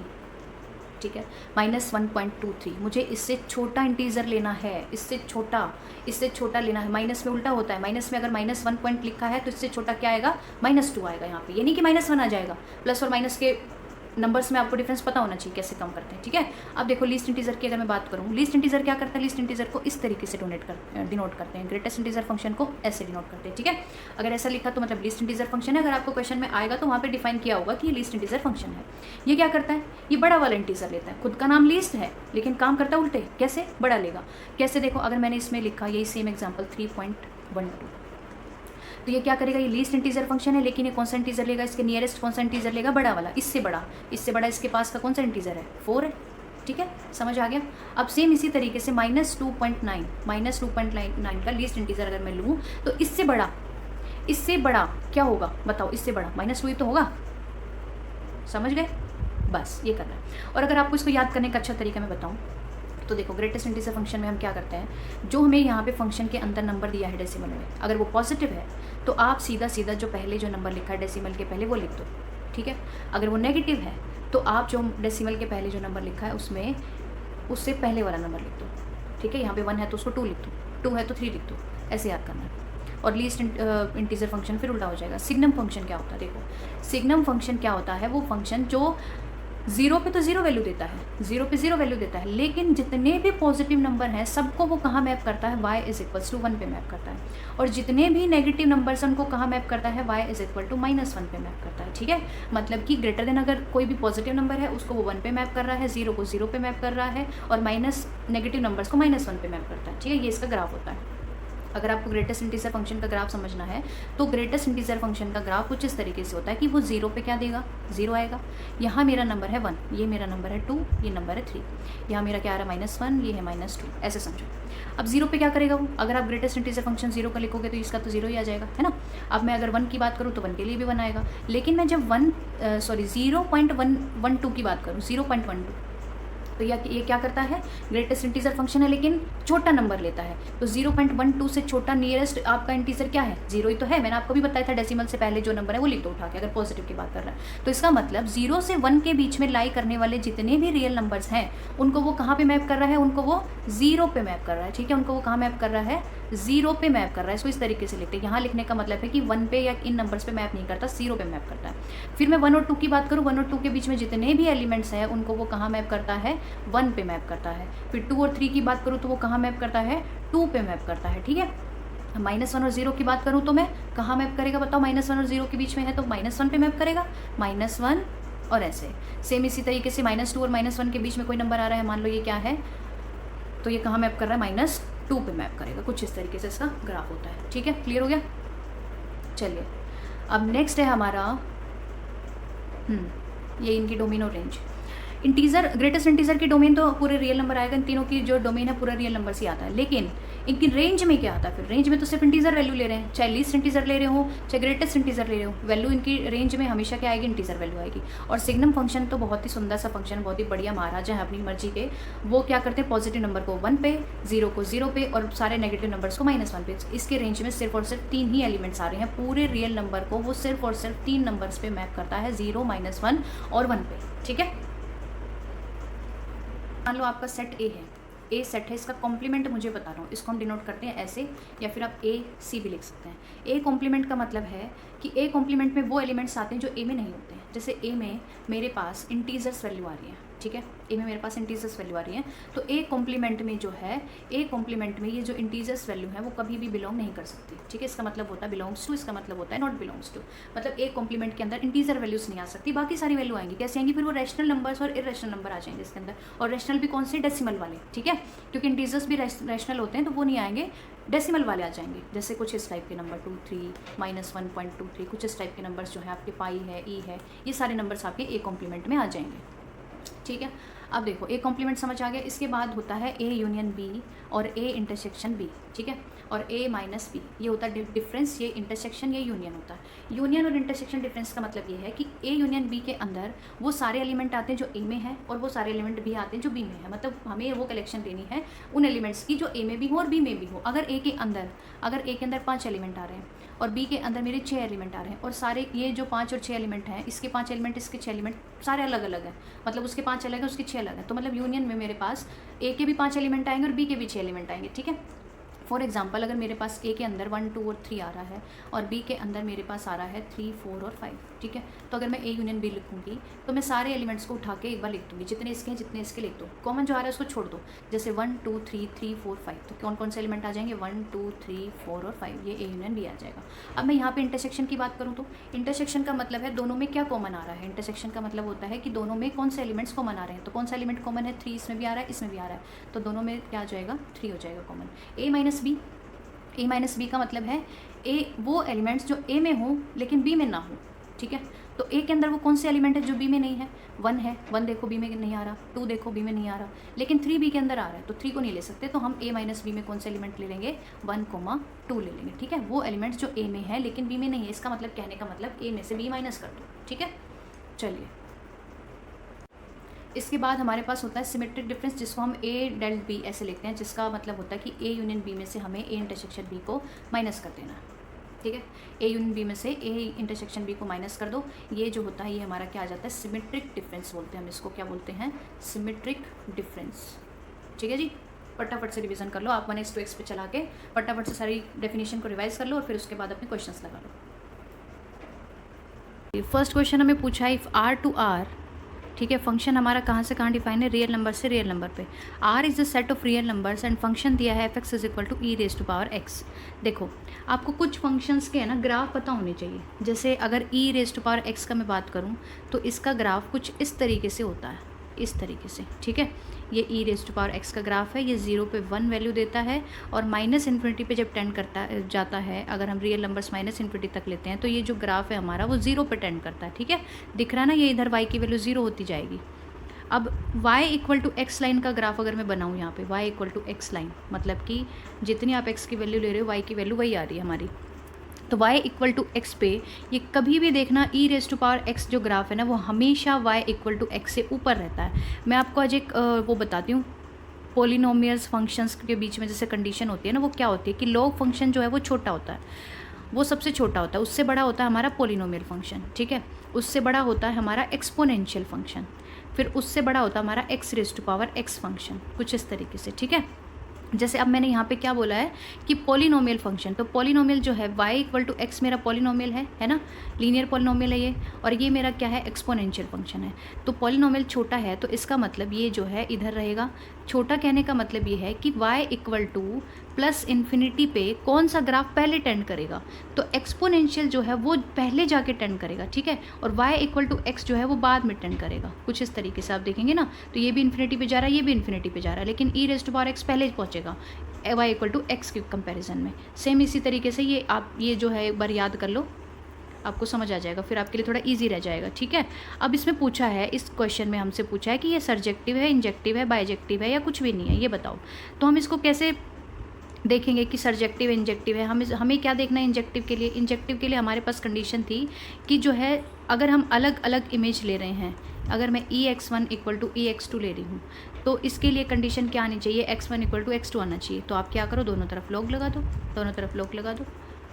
ठीक है, -1.23। मुझे इससे छोटा इंटीजर लेना है, इससे छोटा लेना है। माइनस में उल्टा होता है, माइनस में अगर -1 पॉइंट लिखा है तो इससे छोटा क्या आएगा, -2 आएगा यहाँ पे। ये नहीं कि -1 आ जाएगा, प्लस और माइनस के नंबर्स में आपको डिफरेंस पता होना चाहिए कैसे कम करते हैं, ठीक है। अब देखो लीस्ट इंटीजर की अगर मैं बात करूँ, लीस्ट इंटीजर क्या करता है, लीस्ट इंटीजर को इस तरीके से डिनोट करते हैं, ग्रेटेस्ट इंटीजर फंक्शन को ऐसे डिनोट करते हैं, ठीक है। अगर ऐसा लिखा तो मतलब लीस्ट इंटीजर फंक्शन है। अगर आपको क्वेश्चन में आएगा तो वहाँ पे डिफाइन किया होगा कि ये लीस्ट इंटीजर फंक्शन है। ये क्या करता है, ये बड़ा वाला इंटीजर लेता है, खुद का नाम लीस्ट है लेकिन काम करता है उल्टे, कैसे, बड़ा लेगा। कैसे देखो, अगर मैंने इसमें लिखा यही सेम एग्जाम्पल 3.12, तो ये क्या करेगा, ये लीस्ट इंटीजर फंक्शन है लेकिन ये कौन सा इंटीजर लेगा, इसके नियरेस्ट कौन सा इंटीजर लेगा, बड़ा वाला, इससे बड़ा इसके पास का कौन सा इंटीजर है, 4 है, ठीक है, समझ आ गया। अब सेम इसी तरीके से -2.9 का लीस्ट इंटीजर अगर मैं लूँ तो इससे बड़ा क्या होगा बताओ, इससे बड़ा -2 ही तो होगा, समझ गए, बस ये करना है। और अगर आपको इसको याद करने का अच्छा तरीका मैं बताऊँ तो देखो, ग्रेटेस्ट इंटीजर फंक्शन में हम क्या करते हैं, जो हमें यहाँ पे फंक्शन के अंदर नंबर दिया है डेसिमल में, अगर वो पॉजिटिव है तो आप सीधा जो पहले जो नंबर लिखा है डेसिमल के पहले वो लिख दो, ठीक है। अगर वो नेगेटिव है तो आप जो डेसिमल के पहले जो नंबर लिखा है उसमें उससे पहले वाला नंबर लिख दो, ठीक है। यहाँ पे 1 है तो उसको 2 लिख दो, 2 है तो 3 लिख दो, ऐसे याद करना है। और लीस्ट इंटीजर फंक्शन फिर उल्टा हो जाएगा। सिग्नम फंक्शन क्या होता है, देखो सिग्नम फंक्शन क्या होता है, वो फंक्शन जो 0 पे तो 0 वैल्यू देता है, 0 पे 0 वैल्यू देता है, लेकिन जितने भी पॉजिटिव नंबर हैं सबको वो कहाँ मैप करता है, y = 1 पे मैप करता है। और जितने भी नेगेटिव नंबर्स हैं उनको कहाँ मैप करता है, y = -1 पे मैप करता है, ठीक है। मतलब कि ग्रेटर देन अगर कोई भी पॉजिटिव नंबर है उसको वो 1 पे मैप कर रहा है, 0 को 0 पे मैप कर रहा है, और माइनस नेगेटिव नंबर्स को -1 पे मैप करता है, ठीक है। ये इसका ग्राफ होता है। अगर आपको ग्रेटेस्ट इंटीजर फंक्शन का ग्राफ समझना है तो ग्रेटेस्ट इंटीजर फंक्शन का ग्राफ कुछ इस तरीके से होता है कि वो 0 पे क्या देगा, 0 आएगा। यहाँ मेरा नंबर है 1, ये मेरा नंबर है 2, ये नंबर है 3, यहाँ मेरा क्या आ रहा है -1, ये है -2, ऐसे समझो। अब 0 पे क्या करेगा वो, अगर आप ग्रेटेस्ट इंटीजर फंक्शन 0 का लिखोगे तो इसका तो 0 ही आ जाएगा, है ना। अब मैं अगर 1 की बात करूँ तो 1 के लिए भी 1 आएगा, लेकिन मैं जब 0.112 की बात करूँ, 0.12, तो ये क्या करता है, ग्रेटेस्ट इंटीजर फंक्शन है लेकिन छोटा नंबर लेता है। तो 0.12 से छोटा नियरेस्ट आपका इंटीजर क्या है, 0 ही तो है। मैंने आपको भी बताया था डेसिमल से पहले जो नंबर है वो लिख दो उठा के, अगर पॉजिटिव की बात कर रहा है। तो इसका मतलब 0 से 1 के बीच में लाई करने वाले जितने भी रियल नंबर्स हैं उनको वो कहाँ पे मैप कर रहा है, उनको वो 0 पे मैप कर रहा है, ठीक है। उनको वो कहाँ मैप कर रहा है, 0 पे मैप कर रहा है। इसको इस तरीके से लिखते हैं, यहाँ लिखने का मतलब है कि 1 पे या इन नंबर्स पे मैप नहीं करता, 0 पे मैप करता है। फिर मैं 1 और 2 की बात करूँ, 1 और 2 के बीच में जितने भी एलिमेंट्स हैं उनको वो कहाँ मैप करता है, 1 पे मैप करता है। फिर 2 और 3 की बात करूँ तो वो कहाँ मैप करता है, 2 पे मैप करता है, ठीक है। -1 और 0 की बात करूँ तो मैं कहाँ मैप करेगा बताओ, -1 और 0 के बीच में है तो -1 पे मैप करेगा, -1 और ऐसे। सेम इसी तरीके से -2 और -1 के बीच में कोई नंबर आ रहा है, मान लो ये क्या है, तो ये कहाँ मैप कर रहा है, -2 पे मैप करेगा। कुछ इस तरीके से इसका ग्राफ होता है, ठीक है, क्लियर हो गया। चलिए अब नेक्स्ट है हमारा ये इनकी डोमेन और रेंज। इंटीजर, ग्रेटेस्ट इंटीजर की डोमेन तो पूरे रियल नंबर आएगा, इन तीनों की जो डोमेन है पूरा रियल नंबर से आता है, लेकिन इनकी रेंज में क्या आता है, फिर रेंज में तो सिर्फ इंटीजर वैल्यू ले रहे हैं, चाहे लीस्ट इंटीजर ले रहे हो चाहे ग्रेटेस्ट इंटीजर ले रहे हो, वैल्यू इनकी रेंज में हमेशा क्या आएगी, इंटीजर वैल्यू आएगी। और सिग्नम फंक्शन तो बहुत ही सुंदर सा फंक्शन, बहुत ही बढ़िया महाराजा है अपनी मर्जी के। वो क्या करते हैं, पॉजिटिव नंबर को 1 पे, 0 को 0 पे और सारे नेगेटिव नंबर्स को -1 पे। इसके रेंज में सिर्फ और सिर्फ 3 ही एलिमेंट्स आ रहे हैं, पूरे रियल नंबर को वो सिर्फ और सिर्फ 3 नंबर्स पे मैप करता है, 0, -1 और 1 पे, ठीक है। मान लो आपका सेट ए है, ए सेट है, इसका कॉम्प्लीमेंट मुझे बता रहा हूँ, इसको हम डिनोट करते हैं ऐसे, या फिर आप AC भी लिख सकते हैं। ए कॉम्प्लीमेंट का मतलब है कि ए कॉम्प्लीमेंट में वो एलिमेंट्स आते हैं जो ए में नहीं होते हैं। जैसे ए में मेरे पास इंटीजर्स वैल्यू आ रही है, ठीक है, ए में मेरे पास इंटीजर्स वैल्यू आ रही है, तो ए कॉम्प्लीमेंट में जो है, ए कॉम्प्लीमेंट में ये जो इंटीजर्स वैल्यू है वो कभी भी बिलोंग नहीं कर सकती, ठीक है। इसका मतलब होता है बिलोंग्स टू, इसका मतलब होता है नॉट बिलोंग्स टू। मतलब ए कॉम्प्लीमेंट के अंदर इंटीजर वैल्यूज नहीं आ सकती, बाकी सारी वैल्यू आएंगी। कैसे आएंगी, फिर वो रैशनल नंबर्स और इरेशनल नंबर आ जाएंगे इसके अंदर, और रैशनल भी कौन से, डेसिमल वाले, ठीक है, क्योंकि इंटीजर्स भी रैशनल होते हैं तो वो नहीं आएंगे, डेसिमल वाले आ जाएंगे। जैसे कुछ इस टाइप के नंबर 2, 3, -1.23, कुछ इस टाइप के नंबर्स जो है आपके पाई है, ई है, ये सारे नंबर्स आपके ए कॉम्प्लीमेंट में आ जाएंगे, ठीक है। अब देखो ए कॉम्प्लीमेंट समझ आ गया। इसके बाद होता है ए यूनियन बी और ए इंटरसेक्शन बी, ठीक है, और ए माइनस बी, ये होता है डिफरेंस, ये इंटरसेक्शन, ये यूनियन होता है। यूनियन और इंटरसेक्शन डिफरेंस का मतलब ये है कि ए यूनियन बी के अंदर वो सारे एलिमेंट आते हैं जो ए में है, और वो सारे एलिमेंट भी आते हैं जो बी में है। मतलब हमें वो कलेक्शन लेनी है उन एलिमेंट्स की जो ए में भी हो और बी में भी हो। अगर ए के अंदर 5 एलिमेंट आ रहे हैं और बी के अंदर मेरे 6 एलिमेंट आ रहे हैं, और सारे ये जो 5 और 6 एलिमेंट हैं, इसके 5 एलिमेंट, इसके 6 एलिमेंट सारे अलग अलग हैं, मतलब उसके 5 अलग हैं, उसके 6 अलग हैं। तो मतलब यूनियन में मेरे पास ए के भी 5 एलिमेंट आएंगे और बी के भी 6 एलिमेंट आएंगे, ठीक है। फॉर एग्जाम्पल अगर मेरे पास ए के अंदर 1 2 और 3 आ रहा है और बी के अंदर मेरे पास आ रहा है 3 4 और 5, ठीक है। तो अगर मैं ए यूनियन बी लिखूंगी तो मैं सारे एलिमेंट्स को उठा के एक बार लिख दूंगी, जितने इसके हैं जितने इसके लिख दो, कॉमन जो आ रहा है उसको छोड़ दो। जैसे 1 2 3 3 4 5, तो कौन कौन से एलिमेंट आ जाएंगे, 1 2 3 4 और 5, ये ए यूनियन बी आ जाएगा। अब मैं यहाँ पे इंटरसेक्शन की बात करूँ तो इंटरसेक्शन का मतलब है दोनों में क्या कॉमन आ रहा है। इंटरसेक्शन का मतलब होता है कि दोनों में कौन से एलिमेंट्स कॉमन आ रहे हैं। तो कौन सा एलिमेंट कॉमन है, 3 इसमें भी आ रहा है, इसमें भी आ रहा है, तो दोनों में क्या आ जाएगा, 3 हो जाएगा कॉमन। ए माइनस बी, ए माइनस बी का मतलब है ए वो एलिमेंट्स जो ए में हो लेकिन बी में ना हो, ठीक है। तो ए के अंदर वो कौन से एलिमेंट है जो बी में नहीं है, 1 है, 1 देखो बी में नहीं आ रहा, 2 देखो बी में नहीं आ रहा, लेकिन 3 बी के अंदर आ रहा है, तो 3 को नहीं ले सकते, तो हम ए माइनस बी में कौन से एलिमेंट ले लेंगे, 1 2 ले लेंगे, ठीक है। वो एलिमेंट्स जो ए में है लेकिन बी में नहीं है, इसका मतलब कहने का मतलब ए में से बी माइनस कर दो, ठीक है। चलिए इसके बाद हमारे पास होता है सिमेट्रिक डिफरेंस, जिसको हम ए डेल्ट बी ऐसे लिखते हैं, जिसका मतलब होता है कि ए यूनियन बी में से हमें ए इंटरसेक्शन बी को माइनस कर देना, ठीक है। ए यूनियन बी में से ए इंटरसेक्शन बी को माइनस कर दो, ये जो होता है ये हमारा क्या आ जाता है, सिमेट्रिक डिफरेंस बोलते हैं हम इसको, क्या बोलते हैं, सिमेट्रिक डिफरेंस, ठीक है जी। फटाफट से रिवीजन कर लो आप, 1x 2x पे चला के फटाफट से सारी डेफिनेशन को रिवाइज कर लो और फिर उसके बाद अपने क्वेश्चंस लगा लो। फर्स्ट क्वेश्चन हमें पूछा है इफ़ आर टू आर, ठीक है, फंक्शन हमारा कहाँ से कहाँ डिफाइन है, रियल नंबर से रियल नंबर पे। R is the set of real numbers and function दिया है F X is equal to E raise to power X. देखो आपको कुछ फंक्शंस के है ना ग्राफ पता होने चाहिए। जैसे अगर ई रेज टू पावर एक्स का मैं बात करूँ तो इसका ग्राफ कुछ इस तरीके से होता है, इस तरीके से, ठीक है। ये ई रेज टू पावर एक्स का ग्राफ है, ये 0 पे 1 वैल्यू देता है और माइनस इन्फिनिटी पे जब टेंड करता जाता है, अगर हम रियल नंबर्स माइनस इन्फिनिटी तक लेते हैं तो ये जो ग्राफ है हमारा वो 0 पे टेंड करता है, ठीक है। दिख रहा है ना, ये इधर y की वैल्यू 0 होती जाएगी। अब y equal to X line का ग्राफ अगर मैं बनाऊँ यहाँ पे, y equal to X line मतलब कि जितनी आप x की वैल्यू ले रहे हो y की वैल्यू वही आ रही है हमारी। तो y इक्वल टू एक्स पे ये कभी भी देखना ई रेज टू पावर एक्स जो ग्राफ है ना वो हमेशा y इक्वल टू एक्स से ऊपर रहता है। मैं आपको आज एक वो बताती हूँ, पोलिनोमियल्स फंक्शंस के बीच में जैसे कंडीशन होती है ना, वो क्या होती है कि लॉग फंक्शन जो है वो छोटा होता है, वो सबसे छोटा होता है, उससे बड़ा होता है हमारा पोलिनोमियल फंक्शन, ठीक है। उससे बड़ा होता है हमारा एक्सपोनेंशियल फंक्शन, फिर उससे बड़ा होता है हमारा X raise to power X function, कुछ इस तरीके से, ठीक है। जैसे अब मैंने यहाँ पे क्या बोला है कि पॉलिनोमियल फंक्शन, तो पॉलिनोमियल जो है y इक्वल टू एक्स मेरा पॉलिनोमियल है ना, लीनियर पॉलिनोमियल है ये, और ये मेरा क्या है, एक्सपोनेंशियल फंक्शन है। तो पॉलिनोमियल छोटा है तो इसका मतलब ये जो है इधर रहेगा। छोटा कहने का मतलब ये है कि y equal two plus infinity पे कौन सा ग्राफ पहले टेंड करेगा, तो एक्सपोनेंशियल जो है वो पहले जाके टेंड करेगा, ठीक है, और y इक्वल टू एक्स जो है वो बाद में टेंड करेगा, कुछ इस तरीके से आप देखेंगे ना। तो ये भी इन्फिनिटी पे जा रहा है, ये भी इन्फिनिटी पे जा रहा है, लेकिन ई रेज टू पावर एक्स पहले पहुँचेगा y इक्वल टू एक्स के कंपेरिजन में। सेम इसी तरीके से ये आप ये जो है एक बार याद कर लो, आपको समझ आ जाएगा, फिर आपके लिए थोड़ा इजी रह जाएगा, ठीक है। अब इसमें पूछा है, इस क्वेश्चन में हमसे पूछा है कि ये सर्जेक्टिव है, इंजेक्टिव है, बाइजेक्टिव है या कुछ भी नहीं है, ये बताओ। तो हम इसको कैसे देखेंगे कि सर्जेक्टिव इंजेक्टिव है। हमें क्या देखना है इंजेक्टिव के लिए। इंजेक्टिव के लिए हमारे पास कंडीशन थी कि जो है अगर हम अलग अलग इमेज ले रहे हैं, अगर मैं EX1 इक्वल टू EX2 ले रही हूँ तो इसके लिए कंडीशन क्या आनी चाहिए, X1 इक्वल टू X2 आना चाहिए। तो आप क्या करो, दोनों तरफ लॉग लगा दो, दोनों तरफ लॉग लगा दो,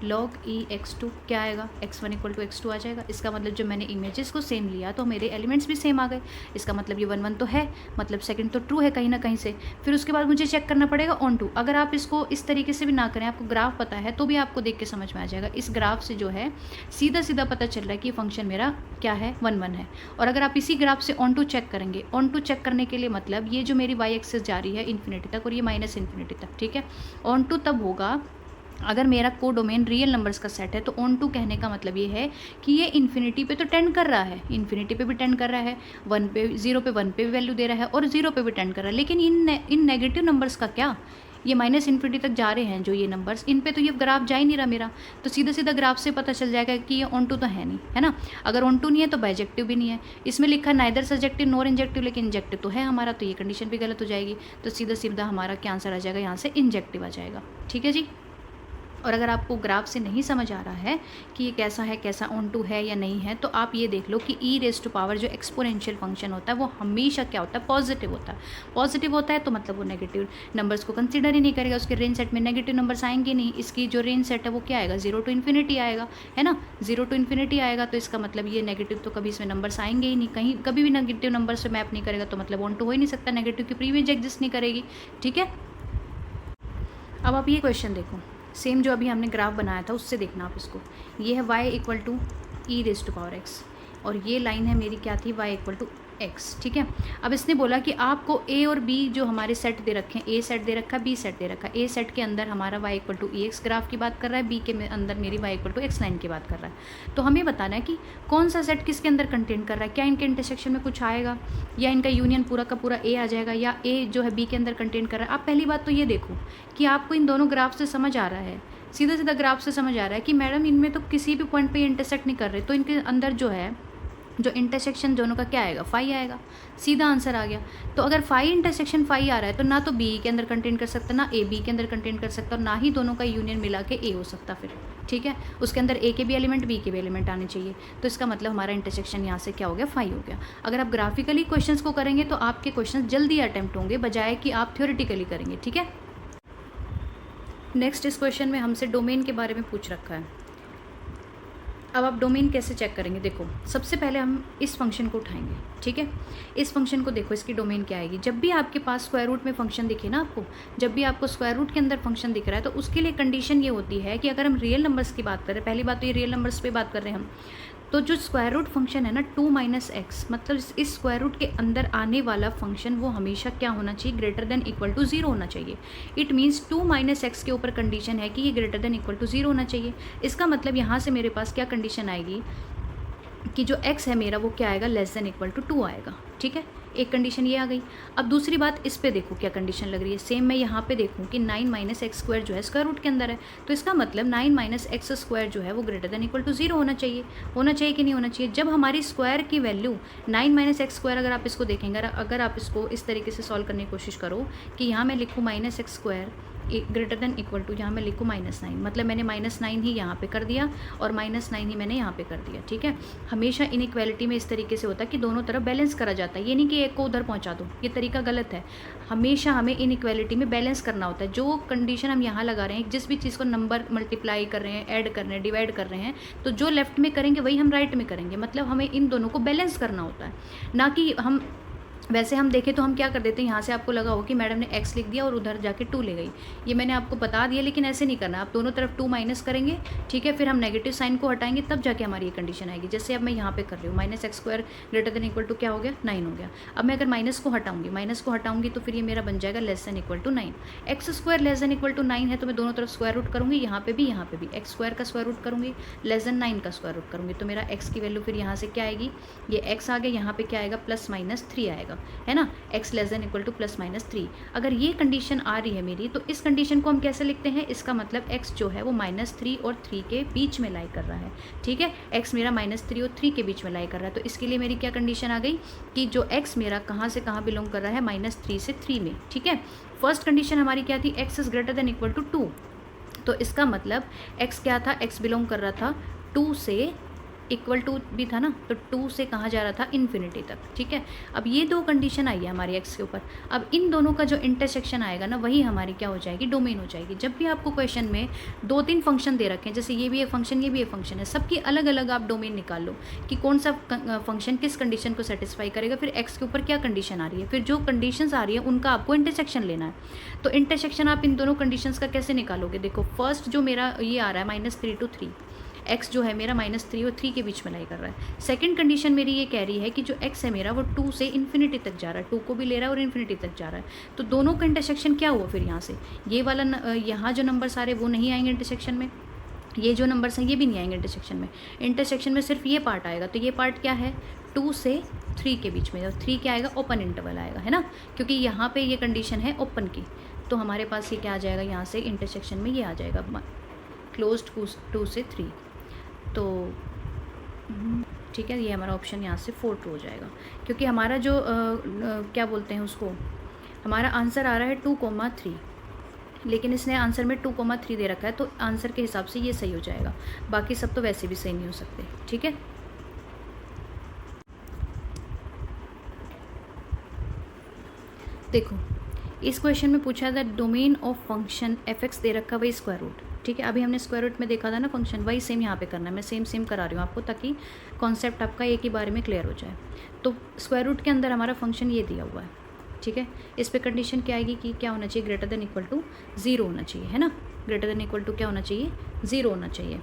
log EX2 क्या आएगा, X1 इक्वल टू X2 आ जाएगा। इसका मतलब जो मैंने इमेजेस को सेम लिया तो मेरे एलिमेंट्स भी सेम आ गए, इसका मतलब ये 1 1 तो है, मतलब सेकंड तो ट्रू है कहीं ना कहीं से। फिर उसके बाद मुझे चेक करना पड़ेगा ऑन टू। अगर आप इसको इस तरीके से भी ना करें, आपको ग्राफ पता है तो भी आपको देख के समझ में आ जाएगा। इस ग्राफ से जो है सीधा सीधा पता चल रहा है कि फंक्शन मेरा क्या है, 1 1 है। और अगर आप इसी ग्राफ से ऑन टू चेक करेंगे, ऑन टू चेक करने के लिए मतलब ये जो मेरी y एक्सिस जा रही है इन्फिनिटी तक और ये माइनस इन्फिनिटी तक, ठीक है। ऑन टू तब होगा अगर मेरा कोडोमेन रियल नंबर्स का सेट है, तो ऑन टू कहने का मतलब ये है कि ये इन्फिनिटी पे तो टेंड कर रहा है, इन्फिनिटी पे भी टेंड कर रहा है, 1 पे 0 पे 1 पे भी वैल्यू दे रहा है और 0 पे भी टेंड कर रहा है। लेकिन इन नेगेटिव नंबर्स का क्या, ये माइनस इन्फिनिटी तक जा रहे हैं जो ये नंबर्स, इन पे तो ये ग्राफ जा ही नहीं रहा मेरा। तो सीधा सीधा ग्राफ से पता चल जाएगा कि ये ऑन टू तो है नहीं, है ना। अगर ऑन टू नहीं है तो बाइजेक्टिव भी नहीं है। इसमें लिखा नाइदर सब्जेक्टिव नॉर इंजेक्टिव, लेकिन इंजेक्टिव तो है हमारा, तो ये कंडीशन भी गलत हो जाएगी। तो सीधा सीधा हमारा क्या आंसर आ जाएगा, यहाँ से इंजेक्टिव आ जाएगा, ठीक है जी। और अगर आपको ग्राफ से नहीं समझ आ रहा है कि ये कैसा है, कैसा ऑन टू है या नहीं है, तो आप ये देख लो कि ई रेज टू पावर जो एक्सपोनेंशियल फंक्शन होता है वो हमेशा क्या होता है, पॉजिटिव होता है। पॉजिटिव होता है तो मतलब वो नेगेटिव नंबर्स को कंसिडर ही नहीं करेगा, उसके रेंज सेट में नेगेटिव नंबर्स आएंगे नहीं। इसकी जो रेंज सेट है वो क्या आएगा, 0 to इन्फिनिटी आएगा, है ना, 0 to इन्फिनिटी आएगा। तो इसका मतलब ये नेगेटिव तो कभी इसमें नंबर्स आएंगे ही नहीं, कहीं कभी भी नेगेटिव नंबर से मैप नहीं करेगा, तो मतलब ऑन टू हो ही नहीं सकता, नेगेटिव की प्रीवियस एग्जिस्ट नहीं करेगी। ठीक है, अब आप ये क्वेश्चन देखो, सेम जो अभी हमने ग्राफ बनाया था उससे देखना आप इसको। ये है y equal to E raise to power X, और ये लाइन है मेरी क्या थी, y इक्वल टू एक्स। ठीक है, अब इसने बोला कि आपको a और b जो हमारे सेट दे रखे हैं, a सेट दे रखा है, b सेट दे रखा है। a सेट के अंदर हमारा y equal to E X graph की बात कर रहा है, b के अंदर मेरी y equal to X line की बात कर रहा है। तो हमें बताना है कि कौन सा सेट किसके अंदर कंटेन कर रहा है, क्या इनके इंटरसेक्शन में कुछ आएगा, या इनका यूनियन पूरा का पूरा a आ जाएगा, या a जो है b के अंदर कंटेन कर रहा है। आप पहली बात तो ये देखो कि आपको इन दोनों ग्राफ से समझ आ रहा है, सीधा सीधा ग्राफ से समझ आ रहा है कि मैडम इनमें तो किसी भी पॉइंट पे इंटरसेक्ट नहीं कर रहे, तो इनके अंदर जो है जो इंटरसेक्शन दोनों का क्या आएगा, फाई आएगा। सीधा आंसर आ गया। तो अगर फाई इंटरसेक्शन फाई आ रहा है तो ना तो बी के अंदर कंटेन कर सकता, ना ए बी के अंदर कंटेन कर सकता, और ना ही दोनों का यूनियन मिला के ए हो सकता फिर। ठीक है, उसके अंदर ए के भी एलिमेंट बी के भी एलिमेंट आने चाहिए। तो इसका मतलब हमारा इंटरसेक्शन यहाँ से क्या हो गया, फाई हो गया। अगर आप ग्राफिकली क्वेश्चंस को करेंगे तो आपके क्वेश्चन जल्दी अटैम्प्ट होंगे, बजाय कि आप थ्योरेटिकली करेंगे। ठीक है, नेक्स्ट इस क्वेश्चन में हमसे डोमेन के बारे में पूछ रखा है। अब आप डोमेन कैसे चेक करेंगे, देखो सबसे पहले हम इस फंक्शन को उठाएंगे। ठीक है, इस फंक्शन को देखो, इसकी डोमेन क्या आएगी। जब भी आपके पास स्क्वायर रूट में फंक्शन दिखे ना आपको, जब भी आपको स्क्वायर रूट के अंदर फंक्शन दिख रहा है, तो उसके लिए कंडीशन ये होती है कि अगर हम रियल नंबर्स की बात करें, पहली बात तो ये रियल नंबर्स पे बात कर रहे हैं हम, तो जो स्क्वायर रूट फंक्शन है ना 2 - x, मतलब इस स्क्वायर रूट के अंदर आने वाला फंक्शन वो हमेशा क्या होना चाहिए, ग्रेटर देन इक्वल टू 0 होना चाहिए। इट मीन्स 2 - x के ऊपर कंडीशन है कि ये ग्रेटर देन इक्वल टू 0 होना चाहिए। इसका मतलब यहाँ से मेरे पास क्या कंडीशन आएगी कि जो x है मेरा वो क्या आएगा, लेस देन इक्वल टू 2 आएगा। ठीक है, एक कंडीशन ये आ गई। अब दूसरी बात, इस पे देखो क्या कंडीशन लग रही है। सेम मैं यहाँ पे देखूँ कि 9 - x स्क्वायर जो है स्क्वायर रूट के अंदर है, तो इसका मतलब 9 - x स्क्वायर जो है वो ग्रेटर देन इक्वल टू 0 होना चाहिए। होना चाहिए कि नहीं होना चाहिए। जब हमारी स्क्वायर की वैल्यू 9 - x स्क्वायर, अगर आप इसको देखेंगे, अगर आप इसको इस तरीके से सॉल्व करने की कोशिश करो कि यहाँ मैं लिखूँ -x square greater than equal to, यहाँ मैं लिखूँ -9, मतलब मैंने -9 ही यहाँ पे कर दिया और -9 ही मैंने यहाँ पे कर दिया। ठीक है, हमेशा इनइक्वालिटी में इस तरीके से होता है कि दोनों तरफ बैलेंस करा जाता है, ये नहीं कि एक को उधर पहुँचा दो, ये तरीका गलत है। हमेशा हमें इनइक्वालिटी में बैलेंस करना होता है। जो कंडीशन हम यहाँ लगा रहे हैं, जिस भी चीज़ को नंबर मल्टीप्लाई कर रहे हैं, ऐड कर रहे हैं, डिवाइड कर रहे हैं, तो जो लेफ्ट में करेंगे वही हम राइट में करेंगे। मतलब हमें इन दोनों को बैलेंस करना होता है, ना कि हम वैसे हम देखें तो हम क्या कर देते हैं, यहाँ से आपको लगा हो कि मैडम ने x लिख दिया और उधर जाके 2 ले गई। ये मैंने आपको बता दिया, लेकिन ऐसे नहीं करना। आप दोनों तरफ 2 माइनस करेंगे, ठीक है, फिर हम नेगेटिव साइन को हटाएंगे, तब जाके हमारी ये कंडीशन आएगी। जैसे अब मैं यहाँ पे कर रही हूँ, -x square greater than equal to क्या हो गया, 9 हो गया। अब मैं अगर माइनस को हटाऊंगी तो फिर ये मेरा बन जाएगा less than equal to 9। X square less than equal to 9 है, तो मैं दोनों तरफ स्क्वायर रूट करूँगी, यहाँ पे भी एक्स स्क्वायर का स्क्वायर रूट करूँगी, लेस देन 9 का स्क्वायर रूट करूँगी, तो मेरा x की वैल्यू फिर यहाँ से क्या आएगी, ये x आ गया, यहाँ पे क्या आएगा, +-3 आएगा, है ना, x less than equal to +-3। अगर ये कंडीशन आ रही है मेरी, तो इस कंडीशन को हम कैसे लिखते हैं, इसका मतलब x जो है वो -3 और 3 के बीच में लाई कर रहा है। ठीक है, x मेरा -3 और 3 के बीच में लाई कर रहा है, तो इसके लिए मेरी क्या कंडीशन आ गई कि जो x मेरा कहाँ से कहाँ बिलोंग कर रहा है, -3 से 3 में। ठीक है, फर्स्ट कंडीशन हमारी क्या थी, x is greater than equal to 2, तो इसका मतलब x क्या था, x बिलोंग कर रहा था 2 से, इक्वल टू भी था ना, तो 2 से कहाँ जा रहा था, इन्फिनिटी तक। ठीक है, अब ये दो कंडीशन आई है हमारी x के ऊपर। अब इन दोनों का जो इंटरसेक्शन आएगा ना, वही हमारी क्या हो जाएगी, डोमेन हो जाएगी। जब भी आपको क्वेश्चन में 2-3 फंक्शन दे रखे हैं, जैसे ये भी एक फंक्शन, ये भी एक फंक्शन है, सबकी अलग अलग आप डोमेन निकाल लो कि कौन सा फंक्शन किस कंडीशन को सेटिस्फाई करेगा, फिर x के ऊपर क्या कंडीशन आ रही है, फिर जो कंडीशंस आ रही है उनका आपको इंटरसेक्शन लेना है। तो इंटरसेक्शन आप इन दोनों कंडीशंस का कैसे निकालोगे, देखो फर्स्ट जो मेरा ये आ रहा है -3 to 3, x जो है मेरा -3 और 3 के बीच में लाई कर रहा है। सेकंड कंडीशन मेरी ये कह रही है कि जो x है मेरा वो 2 से इन्फिनिटी तक जा रहा है, 2 को भी ले रहा है और इन्फिनिटी तक जा रहा है। तो दोनों का इंटरसेक्शन क्या हुआ, फिर यहाँ से ये वाला यहाँ जो नंबर सारे वो नहीं आएंगे इंटरसेक्शन में, ये जो नंबर्स हैं ये भी नहीं आएंगे इंटरसेक्शन में। इंटरसेक्शन में सिर्फ ये पार्ट आएगा, तो ये पार्ट क्या है, 2 से 3 के बीच में, और 3 क्या आएगा, ओपन इंटरवल आएगा, है ना, क्योंकि यहाँ पे ये कंडीशन है ओपन की। तो हमारे पास ये क्या आ जाएगा, यहाँ से इंटरसेक्शन में ये आ जाएगा क्लोज 2 से 3। तो ठीक है, ये हमारा ऑप्शन यहाँ से 4 ट्रू हो जाएगा, क्योंकि हमारा जो क्या बोलते हैं उसको, हमारा आंसर आ रहा है 2, 3। लेकिन इसने आंसर में 2,3 दे रखा है, तो आंसर के हिसाब से ये सही हो जाएगा, बाकी सब तो वैसे भी सही नहीं हो सकते। ठीक है, देखो इस क्वेश्चन में पूछा था डोमेन ऑफ फंक्शन f(x) दे रखा वही स्क्वायर रूट। ठीक है, अभी हमने स्क्वायर रूट में देखा था ना फंक्शन, वही सेम यहाँ पे करना है। मैं सेम करा रही हूँ आपको, ताकि कॉन्सेप्ट आपका एक ही बारे में क्लियर हो जाए। तो स्क्वायर रूट के अंदर हमारा फंक्शन ये दिया हुआ है। ठीक है, इस पे कंडीशन क्या आएगी कि क्या होना चाहिए, ग्रेटर देन इक्वल टू 0 होना चाहिए, है ना। ग्रेटर देन इक्वल टू क्या होना चाहिए, 0 होना चाहिए।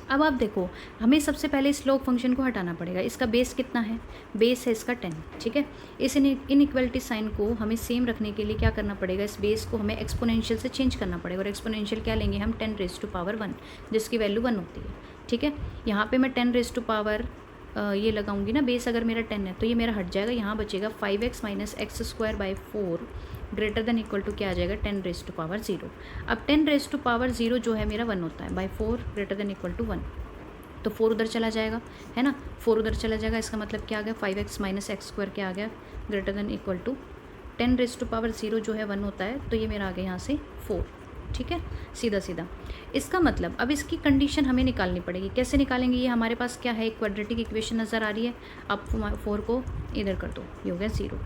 अब आप देखो, हमें सबसे पहले इस लॉग फंक्शन को हटाना पड़ेगा। इसका बेस कितना है, बेस है इसका 10। ठीक है, इस इनइक्वालिटी साइन को हमें सेम रखने के लिए क्या करना पड़ेगा, इस बेस को हमें एक्सपोनेंशियल से चेंज करना पड़ेगा। और एक्सपोनेंशियल क्या लेंगे हम, 10⁻1, जिसकी वैल्यू 1 होती है। ठीक है, यहाँ पे मैं 10⁻, ये लगाऊंगी ना, बेस अगर मेरा 10 है तो ये मेरा हट जाएगा, यहाँ बचेगा 5x - x² / 4 greater than equal to क्या आ जाएगा, 10⁻0। अब 10⁻0 जो है मेरा 1 होता है, by 4 greater than equal to 1, तो 4 उधर चला जाएगा, है ना। 4 उधर चला जाएगा, इसका मतलब क्या आ गया, 5x - x² क्या आ गया, ग्रेटर देन इक्वल टू 10⁻0 जो है 1 होता है, तो ये मेरा आ गया यहाँ से 4। ठीक है, सीधा सीधा। इसका मतलब अब इसकी कंडीशन हमें निकालनी पड़ेगी। कैसे निकालेंगे, ये हमारे पास क्या है, एक क्वाड्रेटिक इक्वेशन नज़र आ रही है। अब 4 को इधर कर दो, ये हो गया 0।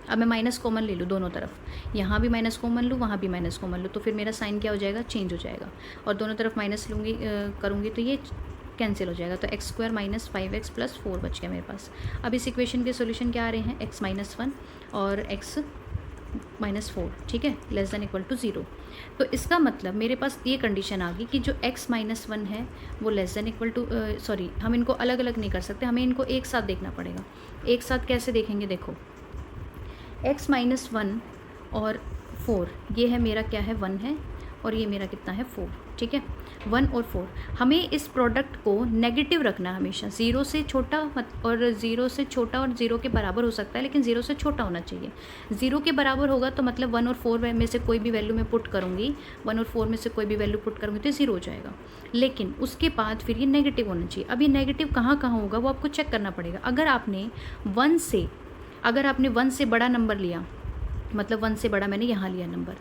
अब मैं माइनस कॉमन ले लूँ दोनों तरफ, यहाँ भी माइनस कॉमन लूँ, वहाँ भी माइनस कॉमन लूँ, तो फिर मेरा साइन क्या हो जाएगा, चेंज हो जाएगा। और दोनों तरफ माइनस लूँगी करूँगी तो ये कैंसिल हो जाएगा, तो x² - 5x + 4 बच गया मेरे पास। अब इस इक्वेशन के सोल्यूशन क्या आ रहे हैं, x - 1 और x - 4। ठीक है, लेस देन इक्वल टू 0। तो इसका मतलब मेरे पास ये कंडीशन आ गई कि जो x - 1 है वो less than equal to, sorry हम इनको अलग अलग नहीं कर सकते, हमें इनको एक साथ देखना पड़ेगा। एक साथ कैसे देखेंगे, देखो x - 1 और 4, ये है मेरा क्या है, 1 है, और ये मेरा कितना है, 4। ठीक है, 1 और 4, हमें इस प्रोडक्ट को नेगेटिव रखना है हमेशा। 0 से छोटा और 0 से छोटा और 0 के बराबर हो सकता है, लेकिन 0 से छोटा होना चाहिए। 0 के बराबर होगा तो मतलब 1 और 4 में से कोई भी वैल्यू मैं पुट करूँगी, 1 और 4 में से कोई भी वैल्यू पुट करूँगी तो 0 हो जाएगा। लेकिन उसके बाद फिर ये नेगेटिव होना चाहिए। अब ये नेगेटिव कहाँ कहाँ होगा वो आपको चेक करना पड़ेगा। अगर आपने 1 से बड़ा नंबर लिया, मतलब 1 से बड़ा मैंने यहाँ लिया नंबर,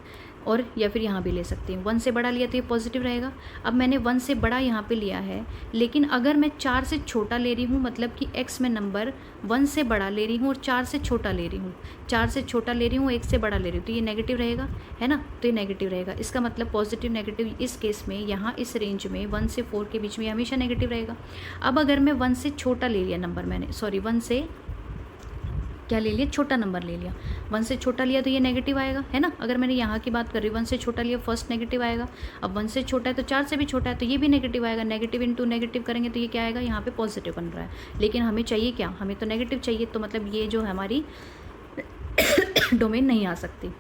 और या फिर यहाँ भी ले सकती हूँ, 1 से बड़ा लिया तो ये पॉजिटिव रहेगा। अब मैंने 1 से बड़ा यहाँ पे लिया है, लेकिन अगर मैं 4 से छोटा ले रही हूँ, मतलब कि x में नंबर 1 से बड़ा ले रही हूँ और 4 से छोटा ले रही हूँ, 4 से छोटा ले रही हूँ, 1 से बड़ा ले रही हूँ, तो ये नेगेटिव रहेगा, है ना। तो ये नेगेटिव रहेगा। इसका मतलब पॉजिटिव नेगेटिव इस केस में, यहाँ इस रेंज में 1 से 4 के बीच में हमेशा नेगेटिव रहेगा। अब अगर मैं 1 से छोटा ले लिया नंबर, मैंने 1 से क्या ले लिया, छोटा नंबर ले लिया, 1 से छोटा लिया तो ये नेगेटिव आएगा, है ना। अगर मैंने यहाँ की बात कर रही हूँ, 1 से छोटा लिया, फर्स्ट नेगेटिव आएगा। अब 1 से छोटा है तो 4 से भी छोटा है तो ये भी नेगेटिव आएगा। नेगेटिव इंटू नेगेटिव करेंगे तो ये क्या आएगा, यहाँ पे पॉजिटिव बन रहा है। लेकिन हमें चाहिए क्या, हमें तो नेगेटिव चाहिए, तो मतलब ये जो हमारी डोमेन नहीं आ सकती।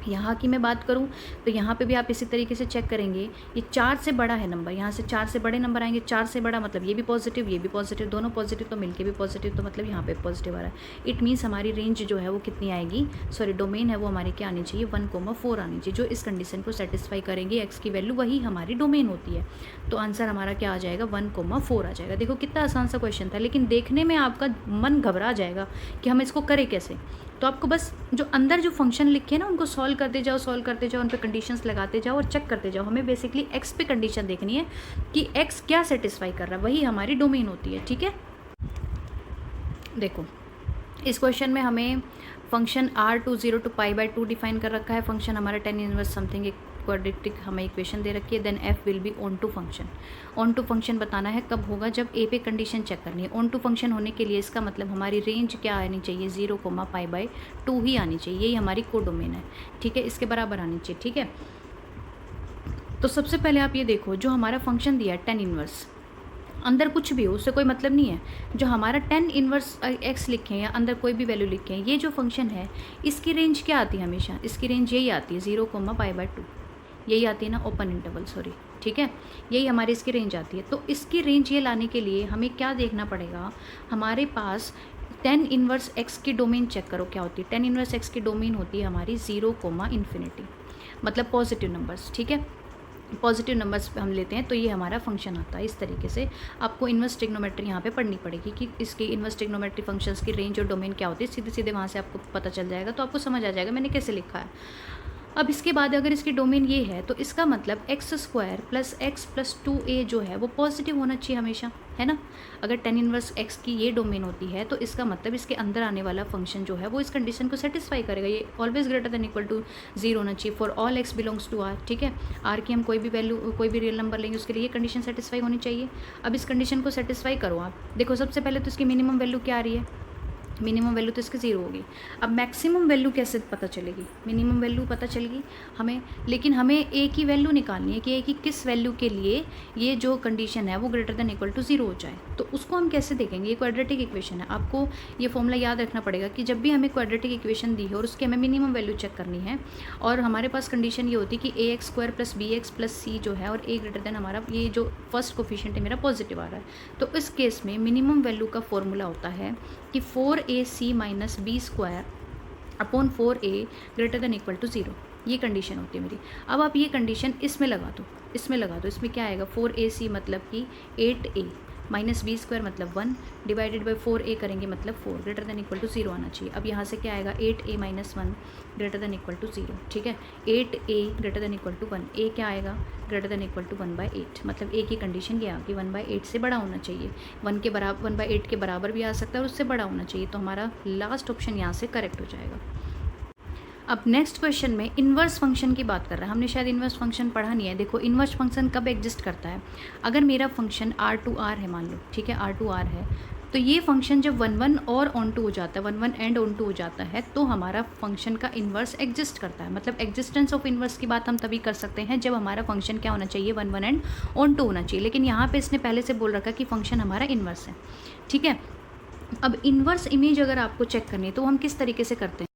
यहाँ की मैं बात करूँ तो यहाँ पे भी आप इसी तरीके से चेक करेंगे, ये 4 से बड़ा है नंबर, यहाँ से 4 से बड़े नंबर आएंगे, 4 से बड़ा मतलब ये भी पॉजिटिव, ये भी पॉजिटिव, दोनों पॉजिटिव तो मिलके भी पॉजिटिव, तो मतलब यहाँ पे पॉजिटिव आ रहा है। इट मीन्स हमारी रेंज जो है वो कितनी आएगी, सॉरी डोमेन है वो हमारी क्या आनी चाहिए, 1,4 आनी चाहिए। जो इस कंडीशन को सेटिस्फाई करेंगे, एक्स की वैल्यू, वही हमारी डोमेन होती है। तो आंसर हमारा क्या आ जाएगा, 1,4 आ जाएगा। देखो कितना आसान सा क्वेश्चन था, लेकिन देखने में आपका मन घबरा जाएगा कि हम इसको करें कैसे। तो आपको बस जो अंदर जो फंक्शन लिखे ना उनको सॉल्व करते जाओ, उन पे कंडीशंस लगाते जाओ और चेक करते जाओ। हमें बेसिकली एक्स पे कंडीशन देखनी है कि एक्स क्या सेटिस्फाई कर रहा है, वही हमारी डोमेन होती है। ठीक है, देखो इस क्वेश्चन में हमें फंक्शन r/0 to π/2 डिफाइन कर रखा है। फंक्शन हमारा tan इनवर्स समथिंग एक क्वाड्रेटिक हमें इक्वेशन दे रखी है। Then f will be onto function. Onto function बताना है कब होगा, जब a पे कंडीशन चेक करनी है। ऑन टू फंक्शन होने के लिए इसका मतलब हमारी रेंज क्या आनी चाहिए, 0, π/2 ही आनी चाहिए। यही हमारी कोडोमेन है। ठीक है, इसके बराबर आनी चाहिए। ठीक है, तो सबसे पहले आप ये देखो, जो हमारा फंक्शन दिया है tan इनवर्स, अंदर कुछ भी हो उससे कोई मतलब नहीं है। जो हमारा tan इनवर्स x लिखे हैं या अंदर कोई भी वैल्यू लिखे हैं, ये जो फंक्शन है इसकी रेंज क्या आती है, हमेशा इसकी रेंज यही आती है, 0, π/2 यही आती है ना, ओपन इंटरवल, सॉरी। ठीक है, यही हमारी इसकी रेंज आती है। तो इसकी रेंज ये लाने के लिए हमें क्या देखना पड़ेगा, हमारे पास tan इनवर्स x की डोमेन चेक करो क्या होती है। tan इनवर्स x की डोमेन होती है हमारी 0, ∞, मतलब पॉजिटिव नंबर्स। ठीक है, पॉजिटिव नंबर्स हम लेते हैं तो ये हमारा फंक्शन आता है। इस तरीके से आपको इन्वर्स ट्रिग्नोमेट्री यहाँ पे पढ़नी पड़ेगी कि इसकी इन्वर्स ट्रिग्नोमेट्री फंक्शंस की रेंज और डोमेन क्या होती है। सीधे सीधे वहाँ से आपको पता चल जाएगा, तो आपको समझ आ जाएगा मैंने कैसे लिखा है। अब इसके बाद अगर इसकी डोमेन ये है तो इसका मतलब x square plus x plus 2a जो है वो पॉजिटिव होना चाहिए हमेशा, है ना। अगर tan इनवर्स x की ये डोमेन होती है तो इसका मतलब इसके अंदर आने वाला फंक्शन जो है वो इस कंडीशन को सेटिस्फाई करेगा। ये always greater than equal to 0 होना चाहिए for all x belongs to r, ठीक है। r की हम कोई भी वैल्यू, कोई भी रियल नंबर लेंगे उसके लिए ये कंडीशन सेटिस्फाई होनी चाहिए। अब इस कंडीशन को सेटिस्फाई करो आप, देखो सबसे पहले तो इसकी मिनिमम वैल्यू क्या आ रही है, मिनिमम वैल्यू तो इसकी 0 होगी। अब मैक्सिमम वैल्यू कैसे पता चलेगी, मिनिमम वैल्यू पता चलेगी हमें, लेकिन हमें ए की वैल्यू निकालनी है कि ए की किस वैल्यू के लिए ये जो कंडीशन है वो ग्रेटर देन इक्वल टू 0 हो जाए। तो उसको हम कैसे देखेंगे, ये क्वाड्रेटिक इक्वेशन है, आपको ये फॉर्मूला याद रखना पड़ेगा कि जब भी हमें क्वाड्रेटिक इक्वेशन दी है और उसकी हमें मिनिमम वैल्यू चेक करनी है और हमारे पास कंडीशन ये होती है कि A X square plus B X plus C जो है और ए ग्रेटर देन हमारा ये जो फर्स्ट कोफिशिएंट है मेरा पॉजिटिव आ रहा है, तो इस केस में मिनिमम वैल्यू का फॉर्मूला होता है कि 4ac minus B square upon 4a greater than equal to 0, ये कंडीशन होती है मेरी। अब आप ये कंडीशन इसमें लगा दो, इसमें क्या आएगा, 4ac मतलब कि 8a माइनस बी स्क्वायर मतलब 1 डिवाइडेड बाई 4a करेंगे मतलब 4 ग्रेटर देन इक्वल टू 0 आना चाहिए। अब यहाँ से क्या आएगा, 8a minus 1 greater than equal to 0, ठीक है। 8a greater than equal to 1, a क्या आएगा, ग्रेटर देन इक्वल टू 1/8, मतलब a की कंडीशन ये आ गई 1/8 से बड़ा होना चाहिए, 1/8 के बराबर भी आ सकता है और उससे बड़ा होना चाहिए। तो हमारा लास्ट ऑप्शन यहाँ से करेक्ट हो जाएगा। अब नेक्स्ट क्वेश्चन में इन्वर्स फंक्शन की बात कर रहा है, हमने शायद इन्वर्स फंक्शन पढ़ा नहीं है। देखो इन्वर्स फंक्शन कब एग्जिस्ट करता है, अगर मेरा फंक्शन R है मान लो, ठीक है, R है, तो ये फंक्शन जब 1 और ऑन टू हो जाता है, 1 एंड ऑन टू हो जाता है तो हमारा फंक्शन का इन्वर्स एग्जिस्ट करता है। मतलब एग्जिस्टेंस ऑफ इन्वर्स की बात हम तभी कर सकते हैं जब हमारा फंक्शन क्या होना चाहिए, 1 एंड ऑन टू होना चाहिए। लेकिन यहाँ पे इसने पहले से बोल रखा कि फंक्शन हमारा इन्वर्स है, ठीक है। अब इन्वर्स इमेज अगर आपको चेक करनी है तो हम किस तरीके से करते हैं,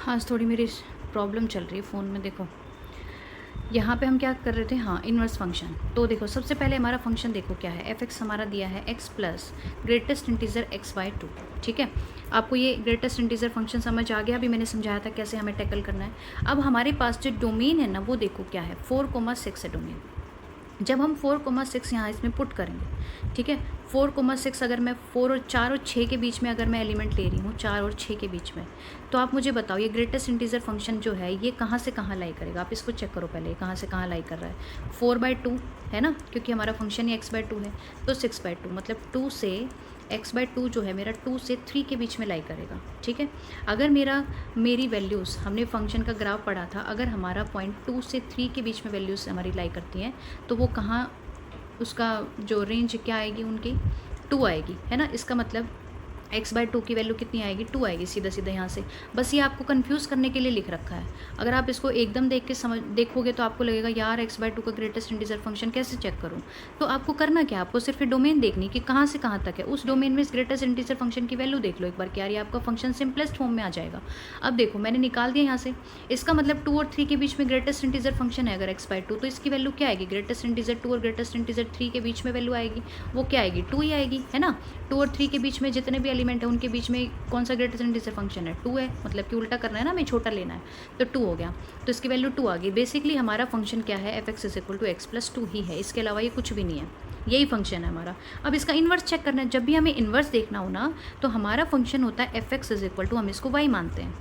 आज थोड़ी मेरी प्रॉब्लम चल रही है फ़ोन में। देखो यहाँ पे हम क्या कर रहे थे, हाँ इन्वर्स फंक्शन। तो देखो सबसे पहले हमारा फंक्शन देखो क्या है, f(x) हमारा दिया है x plus greatest integer x/2, ठीक है। आपको ये ग्रेटेस्ट इंटीजर फंक्शन समझ आ गया, अभी मैंने समझाया था कैसे हमें टैकल करना है। अब हमारे पास जो डोमेन है ना वो देखो क्या है, 4,6 है डोमेन। जब हम 4,6 यहाँ इसमें पुट करेंगे, ठीक है, 4,6 अगर मैं 4 और 4 और 6 के बीच में अगर मैं एलिमेंट ले रही हूँ, 4 और 6 के बीच में, तो आप मुझे बताओ ये ग्रेटेस्ट इंटीजर फंक्शन जो है ये कहाँ से कहाँ लाई करेगा। आप इसको चेक करो पहले, कहाँ से कहाँ लाई कर रहा है, 4/2 है ना, क्योंकि हमारा फंक्शन ही x/2 है, तो 6/2 मतलब 2 से x/2 जो है मेरा 2 से 3 के बीच में लाई करेगा, ठीक है। अगर मेरी वैल्यूज़, हमने फंक्शन का ग्राफ पढ़ा था, अगर हमारा पॉइंट 2 से 3 के बीच में वैल्यूज़ हमारी लाई करती हैं तो वो कहाँ, उसका जो रेंज क्या आएगी उनकी, 2 आएगी, है ना। इसका मतलब x/2 की वैल्यू कितनी आएगी, 2 आएगी सीधा सीधा यहाँ से। बस ये आपको कंफ्यूज करने के लिए लिख रखा है। अगर आप इसको एकदम देख के देखोगे तो आपको लगेगा यार x/2 का ग्रेटेस्ट इंटीजर फंक्शन कैसे चेक करूँ। तो आपको करना क्या, आपको सिर्फ डोमेन देखनी कि कहाँ से कहाँ तक है, उस डोमेन में इस ग्रेटेस्ट इंटीजर फंक्शन की वैल्यू देख लो एक बार कि यार ये आपका फंक्शन सिंपलेस्ट फॉर्म में आ जाएगा। अब देखो मैंने निकाल दिया यहाँ से, इसका मतलब 2 और 3 के बीच में ग्रेटेस्ट इंटीजर फंक्शन है अगर x/2, तो इसकी वैल्यू क्या आएगी, ग्रेटेस्ट इंटीजर 2 और ग्रेटेस्ट इंटीजर 3 के बीच में वैल्यू आएगी, वो क्या आएगी, 2 ही आएगी, है ना। 2 और 3 के बीच में जितने भी एलिमेंट है उनके बीच में कौन सा ग्रेटेस्ट इंटीजर फंक्शन है, 2 है, मतलब कि उल्टा करना है ना, हमें छोटा लेना है, तो 2 हो गया, तो इसकी वैल्यू 2 आ गई। बेसिकली हमारा फंक्शन क्या है, f(x) = x+2 ही है, इसके अलावा ये कुछ भी नहीं है, यही फंक्शन है हमारा। अब इसका इन्वर्स चेक करना है, जब भी हमें इन्वर्स देखना हो ना तो हमारा फंक्शन होता है f(x) = हम इसको y मानते हैं,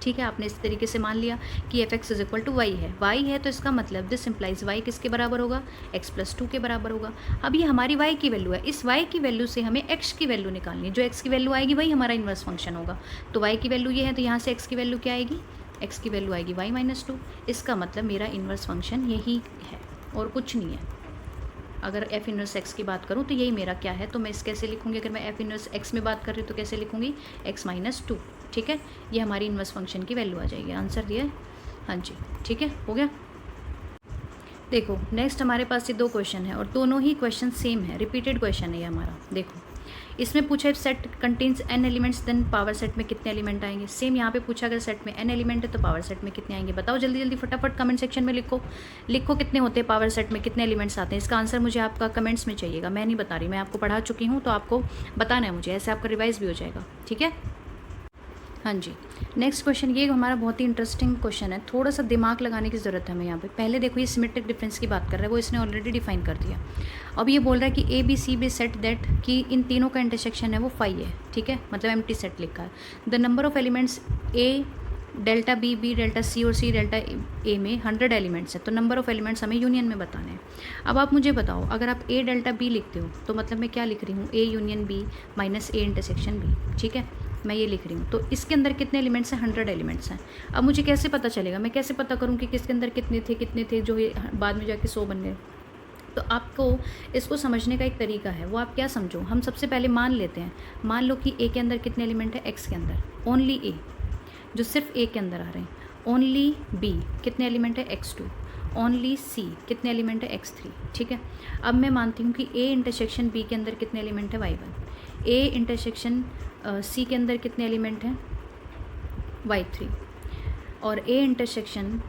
ठीक है। आपने इस तरीके से मान लिया कि f(x) = y है, y है तो इसका मतलब दिस इम्प्लाइज y किसके बराबर होगा, x+2 के बराबर होगा। अब ये हमारी y की वैल्यू है, इस y की वैल्यू से हमें x की वैल्यू निकालनी है, जो x की वैल्यू आएगी वही हमारा इन्वर्स फंक्शन होगा। तो y की वैल्यू ये है, तो यहाँ से x की वैल्यू क्या आएगी, x की वैल्यू आएगी y-2। इसका मतलब मेरा इन्वर्स फंक्शन यही है और कुछ नहीं है। अगर f इनवर्स x की बात करूँ तो यही मेरा क्या है, तो मैं इस कैसे लिखूँगी, अगर मैं f इनवर्स x में बात कर रही हूँ तो कैसे लिखूँगी, x-2, ठीक है। ये हमारी इन्वर्स फंक्शन की वैल्यू आ जाएगी। आंसर दिया है, हाँ जी, ठीक है, हो गया। देखो नेक्स्ट हमारे पास ये 2 क्वेश्चन है और दोनों ही क्वेश्चन सेम है, रिपीटेड क्वेश्चन है ये हमारा। देखो इसमें पूछा if set contains n elements then power set में कितने एलिमेंट आएंगे। सेम यहाँ पे पूछा अगर सेट में n एलिमेंट है तो पावर सेट में कितने आएंगे। बताओ जल्दी जल्दी फटाफट कमेंट सेक्शन में लिखो कितने होते हैं पावर सेट में, कितने एलिमेंट्स आते हैं। इसका आंसर मुझे आपका कमेंट्स में चाहिएगा, मैं नहीं बता रही, मैं आपको पढ़ा चुकी हूँ तो आपको बताना है मुझे, ऐसे आपका रिवाइज भी हो जाएगा, ठीक है। हाँ जी, नेक्स्ट क्वेश्चन ये हमारा बहुत ही इंटरेस्टिंग क्वेश्चन है, थोड़ा सा दिमाग लगाने की ज़रूरत है हमें यहाँ पे। पहले देखो ये सिमेट्रिक डिफरेंस की बात कर रहा है, वो इसने ऑलरेडी डिफाइन कर दिया। अब ये बोल रहा है कि A B C B set that कि इन तीनों का इंटरसेक्शन है वो 5 है, ठीक है, मतलब एम्प्टी सेट लिखा है। The number of elements A delta B B delta C और सी डेल्टा ए में 100 एलिमेंट्स है, तो नंबर ऑफ एलिमेंट्स हमें यूनियन में बताने हैं। अब आप मुझे बताओ, अगर आप ए डेल्टा बी लिखते हो तो मतलब मैं क्या लिख रही हूँ, A union B minus A intersection B, ठीक है, मैं ये लिख रही हूँ। तो इसके अंदर कितने एलिमेंट्स हैं, 100 एलिमेंट्स हैं। अब मुझे कैसे पता चलेगा, मैं कैसे पता करूँ कि किसके अंदर कितने थे जो ये बाद में जाके 100 बन गए। तो आपको इसको समझने का एक तरीका है, वो आप क्या समझो, हम सबसे पहले मान लेते हैं, मान लो कि ए के अंदर कितने एलिमेंट है, एक्स के अंदर ओनली ए, जो सिर्फ ए के अंदर आ रहे हैं, ओनली बी कितने एलिमेंट है, x2, ओनली सी कितने एलिमेंट है, x3, ठीक है। अब मैं मानती हूँ कि ए इंटरसेक्शन बी के अंदर कितने एलिमेंट है, y1, ए इंटरसेक्शन सी के अंदर कितने एलिमेंट हैं, y3, और A intersection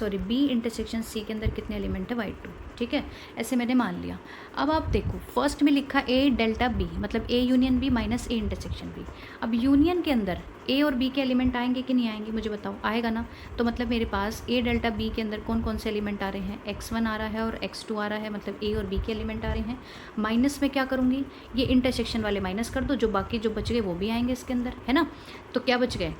B intersection C के अंदर कितने एलिमेंट है, y2, ठीक है। ऐसे मैंने मान लिया। अब आप देखो फर्स्ट में लिखा ए डेल्टा बी, मतलब A union B minus A intersection B. अब यूनियन के अंदर ए और बी के एलिमेंट आएंगे कि नहीं आएंगे, मुझे बताओ, आएगा ना। तो मतलब मेरे पास ए डेल्टा बी के अंदर कौन कौन से एलिमेंट आ रहे हैं, x1 आ रहा है और x2 आ रहा है, मतलब ए और बी के एलिमेंट आ रहे हैं। माइनस में क्या करूँगी, ये इंटरसेक्शन वाले माइनस कर दो, जो बाकी जो बच गए वो भी आएंगे इसके अंदर, है ना। तो क्या बच गए,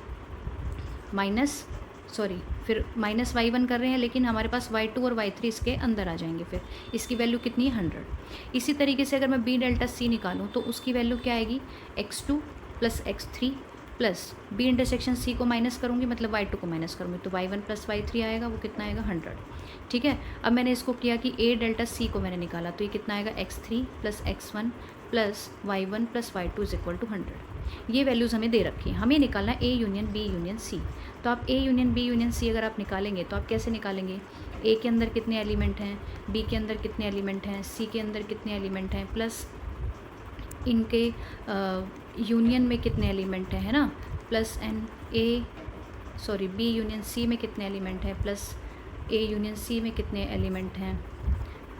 फिर माइनस y1 कर रहे हैं, लेकिन हमारे पास y2 और y3 इसके अंदर आ जाएंगे। फिर इसकी वैल्यू कितनी है, 100। इसी तरीके से अगर मैं b डेल्टा c निकालूं तो उसकी वैल्यू क्या आएगी, x2 plus x3 plus b intersection c को माइनस करूँगी, मतलब y2 को माइनस करूँगी, तो y1 प्लस y3 आएगा, वो कितना आएगा, 100, ठीक है। अब मैंने इसको किया कि a डेल्टा c को मैंने निकाला, तो ये कितना आएगा, x3 plus x1 plus y1 plus y2 is equal to 100। ये वैल्यूज़ हमें दे रखी हैं, हमें निकालना है A union B union C. तो आप A union B union C अगर आप निकालेंगे तो आप कैसे निकालेंगे, ए के अंदर कितने एलिमेंट हैं, बी के अंदर कितने एलिमेंट हैं, सी के अंदर कितने एलिमेंट हैं, प्लस इनके यूनियन में कितने एलिमेंट हैं, है ना, प्लस बी यूनियन सी में कितने एलिमेंट हैं, प्लस ए यूनियन सी में कितने एलिमेंट हैं,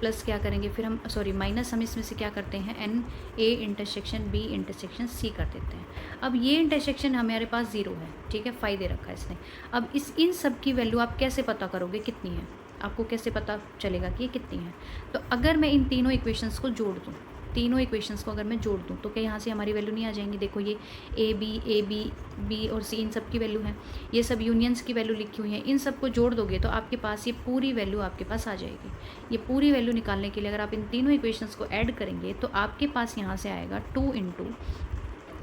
प्लस क्या करेंगे फिर हम माइनस हम इसमें से क्या करते हैं, N A intersection B intersection C कर देते हैं। अब ये इंटरसेक्शन हमारे पास 0 है, ठीक है, 5 दे रखा है इसने। अब इन सब की वैल्यू आप कैसे पता करोगे कितनी है, आपको कैसे पता चलेगा कि ये कितनी है। तो अगर मैं इन तीनों इक्वेशंस को जोड़ दूँ, तीनों इक्वेशंस को अगर मैं जोड़ दूँ तो क्या यहाँ से हमारी वैल्यू नहीं आ जाएंगी। देखो ये ए बी और सी इन सब की वैल्यू है, ये सब यूनियंस की वैल्यू लिखी हुई है, इन सब को जोड़ दोगे तो आपके पास ये पूरी वैल्यू आपके पास आ जाएगी। ये पूरी वैल्यू निकालने के लिए अगर आप इन तीनों इक्वेशंस को ऐड करेंगे तो आपके पास यहाँ से आएगा 2 into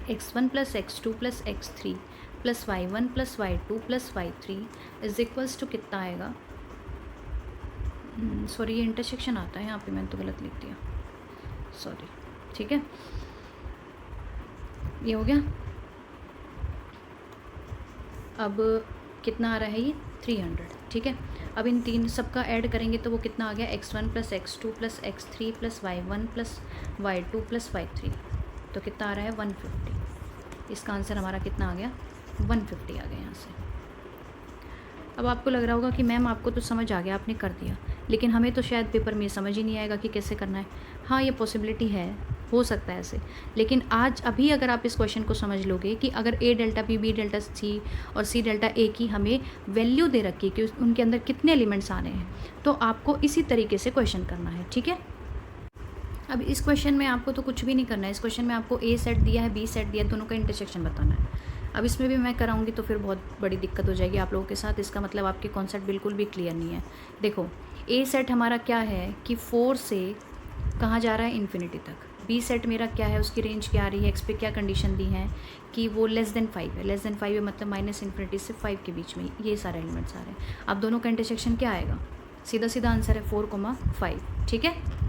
x1 plus x2 plus x3 plus y1 plus y2 plus y3 is equals to कितना आएगा, ये इंटरसेक्शन आता है यहाँ पे, मैंने तो गलत लिख दिया, ठीक है, ये हो गया। अब कितना आ रहा है, ये 300, ठीक है। अब इन तीन सब का ऐड करेंगे तो वो कितना आ गया, x1 plus x2 plus x3 plus y1 plus y2 plus y3, तो कितना आ रहा है 150। इसका आंसर हमारा कितना आ गया, 150 आ गया यहाँ से। अब आपको लग रहा होगा कि मैम आपको तो समझ आ गया, आपने कर दिया, लेकिन हमें तो शायद पेपर में समझ ही नहीं आएगा कि कैसे करना है। हाँ, ये पॉसिबिलिटी है, हो सकता है ऐसे, लेकिन अभी अगर आप इस क्वेश्चन को समझ लोगे कि अगर ए डेल्टा बी डेल्टा सी और सी डेल्टा ए की हमें वैल्यू दे रखी है कि उनके अंदर कितने एलिमेंट्स आ रहे हैं, तो आपको इसी तरीके से क्वेश्चन करना है, ठीक है। अब इस क्वेश्चन में आपको तो कुछ भी नहीं करना है, इस क्वेश्चन में आपको ए सेट दिया है, बी सेट दिया है, दोनों का इंटरसेक्शन बताना है। अब इसमें भी मैं कराऊंगी तो फिर बहुत बड़ी दिक्कत हो जाएगी आप लोगों के साथ, इसका मतलब आपके कॉन्सेप्ट बिल्कुल भी क्लियर नहीं है। देखो ए सेट हमारा क्या है कि 4 से कहाँ जा रहा है, इन्फिनिटी तक। बी सेट मेरा क्या है, उसकी रेंज क्या आ रही है, एक्स पे क्या कंडीशन दी है कि वो लेस देन 5 है, लेस देन 5 है मतलब माइनस इन्फिनिटी से 5 के बीच में ये सारे एलिमेंट्स आ रहे हैं। अब दोनों का इंटरसेक्शन क्या आएगा, सीधा सीधा आंसर है 4,5, ठीक है।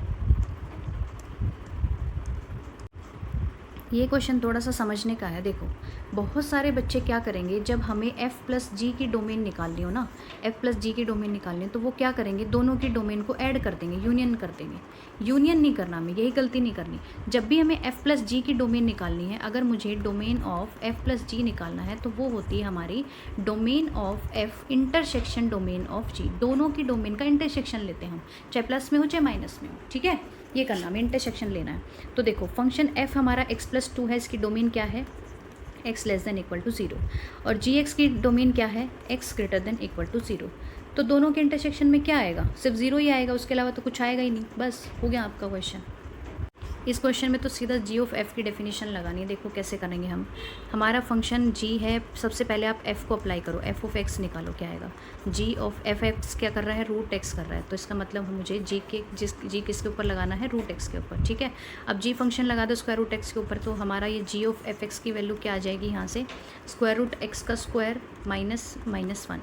ये क्वेश्चन थोड़ा सा समझने का है। देखो बहुत सारे बच्चे क्या करेंगे, जब हमें f प्लस जी की डोमेन निकालनी हो ना, f प्लस जी की डोमेन निकालनी हो तो वो क्या करेंगे, दोनों की डोमेन को ऐड कर देंगे, यूनियन कर देंगे। यूनियन नहीं करना, हमें यही गलती नहीं करनी। जब भी हमें f प्लस जी की डोमेन निकालनी है, अगर मुझे डोमेन ऑफ f प्लस जी निकालना है तो वो होती है हमारी domain of f intersection domain of g। दोनों की डोमेन का इंटरसेक्शन लेते हैं हम, चाहे प्लस में हो चाहे माइनस में हो, ठीक है। ये करना, हमें इंटरसेक्शन लेना है। तो देखो फंक्शन f हमारा x प्लस 2 है, इसकी डोमेन क्या है, X less than equal to 0, और जी एक्स की डोमेन क्या है, X greater than equal to 0। तो दोनों के इंटरसेक्शन में क्या आएगा, सिर्फ 0 ही आएगा, उसके अलावा तो कुछ आएगा ही नहीं। बस हो गया आपका क्वेश्चन। इस क्वेश्चन में तो सीधा जी ऑफ एफ़ की डेफिनेशन लगानी है। देखो कैसे करेंगे हम। हमारा फंक्शन जी है, सबसे पहले आप एफ़ को अप्लाई करो, एफ ऑफ एक्स निकालो क्या आएगा। जी ऑफ एफ एक्स क्या कर रहा है, रूट एक्स कर रहा है, तो इसका मतलब मुझे जी किसके ऊपर लगाना है, रूट एक्स के ऊपर। ठीक है, अब जी फंक्शन लगा दो स्क्वायर रूट एक्स के ऊपर, तो हमारा ये जी ऑफ एफ एक्स की वैल्यू क्या आ जाएगी यहाँ से, स्क्वायर रूट एक्स का स्क्वायर माइनस -1।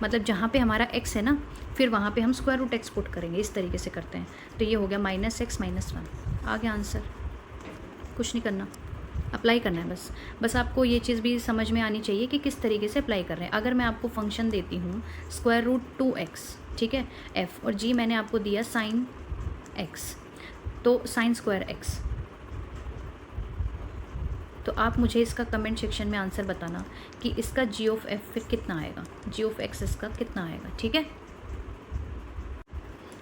मतलब जहाँ पे हमारा एक्स है ना, फिर वहाँ पे हम स्क्वायर रूट एक्स पुट करेंगे, इस तरीके से करते हैं। तो ये हो गया -x -1, आ गया आंसर। कुछ नहीं करना, अप्लाई करना है बस आपको ये चीज़ भी समझ में आनी चाहिए कि किस तरीके से अप्लाई कर रहे हैं। अगर मैं आपको फंक्शन देती हूँ स्क्वायर रूट 2x, ठीक है, f, और g मैंने आपको दिया साइन x, तो साइन स्क्वायर x, तो आप मुझे इसका कमेंट सेक्शन में आंसर बताना कि इसका जी ऑफ एफ फिर कितना आएगा, जी ऑफ एक्स इसका कितना आएगा। ठीक है,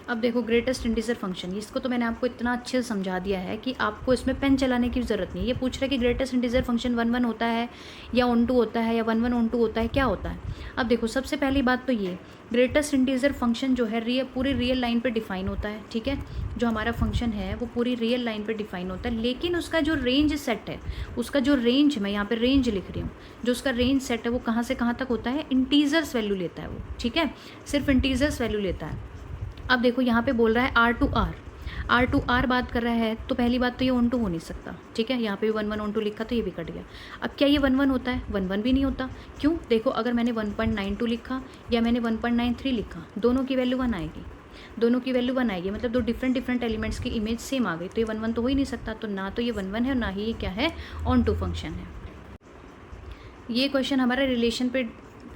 अब देखो ग्रेटेस्ट इंटीजर फंक्शन, इसको तो मैंने आपको इतना अच्छे से समझा दिया है कि आपको इसमें पेन चलाने की ज़रूरत नहीं है। ये पूछ रहा है कि ग्रेटेस्ट इंटीजर फंक्शन 1 1 होता है या ऑन 2 होता है या 1 1 ऑन 2 होता है, क्या होता है। अब देखो सबसे पहली बात तो ये ग्रेटेस्ट इंटीजर फंक्शन जो है पूरी रियल लाइन पे डिफाइन होता है। ठीक है, जो हमारा फंक्शन है वो पूरी रियल लाइन पे डिफाइन होता है, लेकिन उसका जो रेंज सेट है, उसका जो रेंज, मैं यहाँ पे रेंज लिख रही हूँ, जो उसका रेंज सेट है वो कहाँ से कहाँ तक होता है, इंटीजर्स वैल्यू लेता है वो। ठीक है, सिर्फ इंटीजर्स वैल्यू लेता है। अब देखो यहाँ पे बोल रहा है R to R बात कर रहा है, तो पहली बात तो ये ऑन टू हो नहीं सकता। ठीक है, यहाँ पे 1 1 ऑन टू लिखा तो ये भी कट गया। अब क्या ये 1 1 होता है, 1 1 भी नहीं होता। क्यों, देखो अगर मैंने 1.92 लिखा या मैंने 1.93 लिखा, दोनों की वैल्यू 1 आएगी, दोनों की वैल्यू 1 आएगी, मतलब दो डिफरेंट एलिमेंट्स की इमेज सेम आ गई, तो ये 1 1 तो हो ही नहीं सकता। तो ना तो ये 1 1 है और ना ही ये क्या है, ऑन टू फंक्शन है। ये क्वेश्चन हमारा रिलेशन पे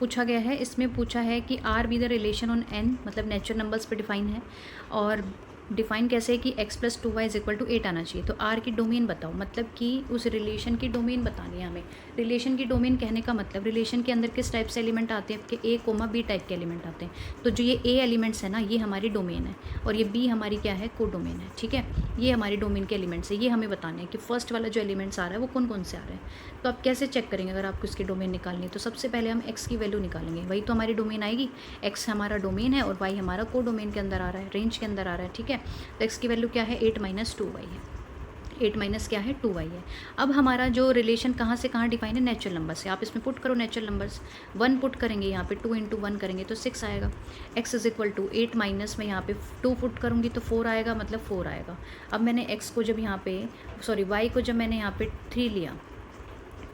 पूछा गया है। इसमें पूछा है कि R be the relation on an, मतलब नेचुरल नंबर्स पे डिफाइन है, और डिफाइन कैसे है कि x + 2y = 8 आना चाहिए। तो r की डोमेन बताओ, मतलब कि उस रिलेशन की डोमेन बतानी है हमें। रिलेशन की डोमेन कहने का मतलब रिलेशन के अंदर किस टाइप से एलिमेंट आते हैं, कि a, b टाइप के एलिमेंट आते हैं। तो जो ये a एलिमेंट्स है ना, ये हमारी डोमेन है, और ये b हमारी क्या है, को डोमेन है। ठीक है, ये हमारी डोमेन के एलिमेंट्स है, ये हमें बताने हैं कि फर्स्ट वाला जो एलिमेंट्स आ रहा है वो कौन कौन से आ रहे हैं। तो आप कैसे चेक करेंगे अगर आपको इसकी डोमेन निकालनी है, तो सबसे पहले हम x की वैल्यू निकालेंगे, वही तो हमारी डोमेन आएगी। x हमारा डोमेन है और y हमारा को डोमेन के अंदर आ रहा है, रेंज के अंदर आ रहा है। ठीक है, तो x की वैल्यू क्या है, 8 - 2y है, 8 माइनस क्या है, 2y है। अब हमारा जो रिलेशन कहाँ से कहाँ डिफाइन है, नेचुरल नंबर से। आप इसमें पुट करो नेचुरल नंबर्स, 1 पुट करेंगे यहाँ पे, 2 × 1 करेंगे तो 6 आएगा। x = 8 माइनस में यहाँ पे 2 पुट करूँगी तो 4 आएगा, मतलब 4 आएगा। अब मैंने x को जब यहाँ पे y को जब मैंने यहाँ पे 3 लिया,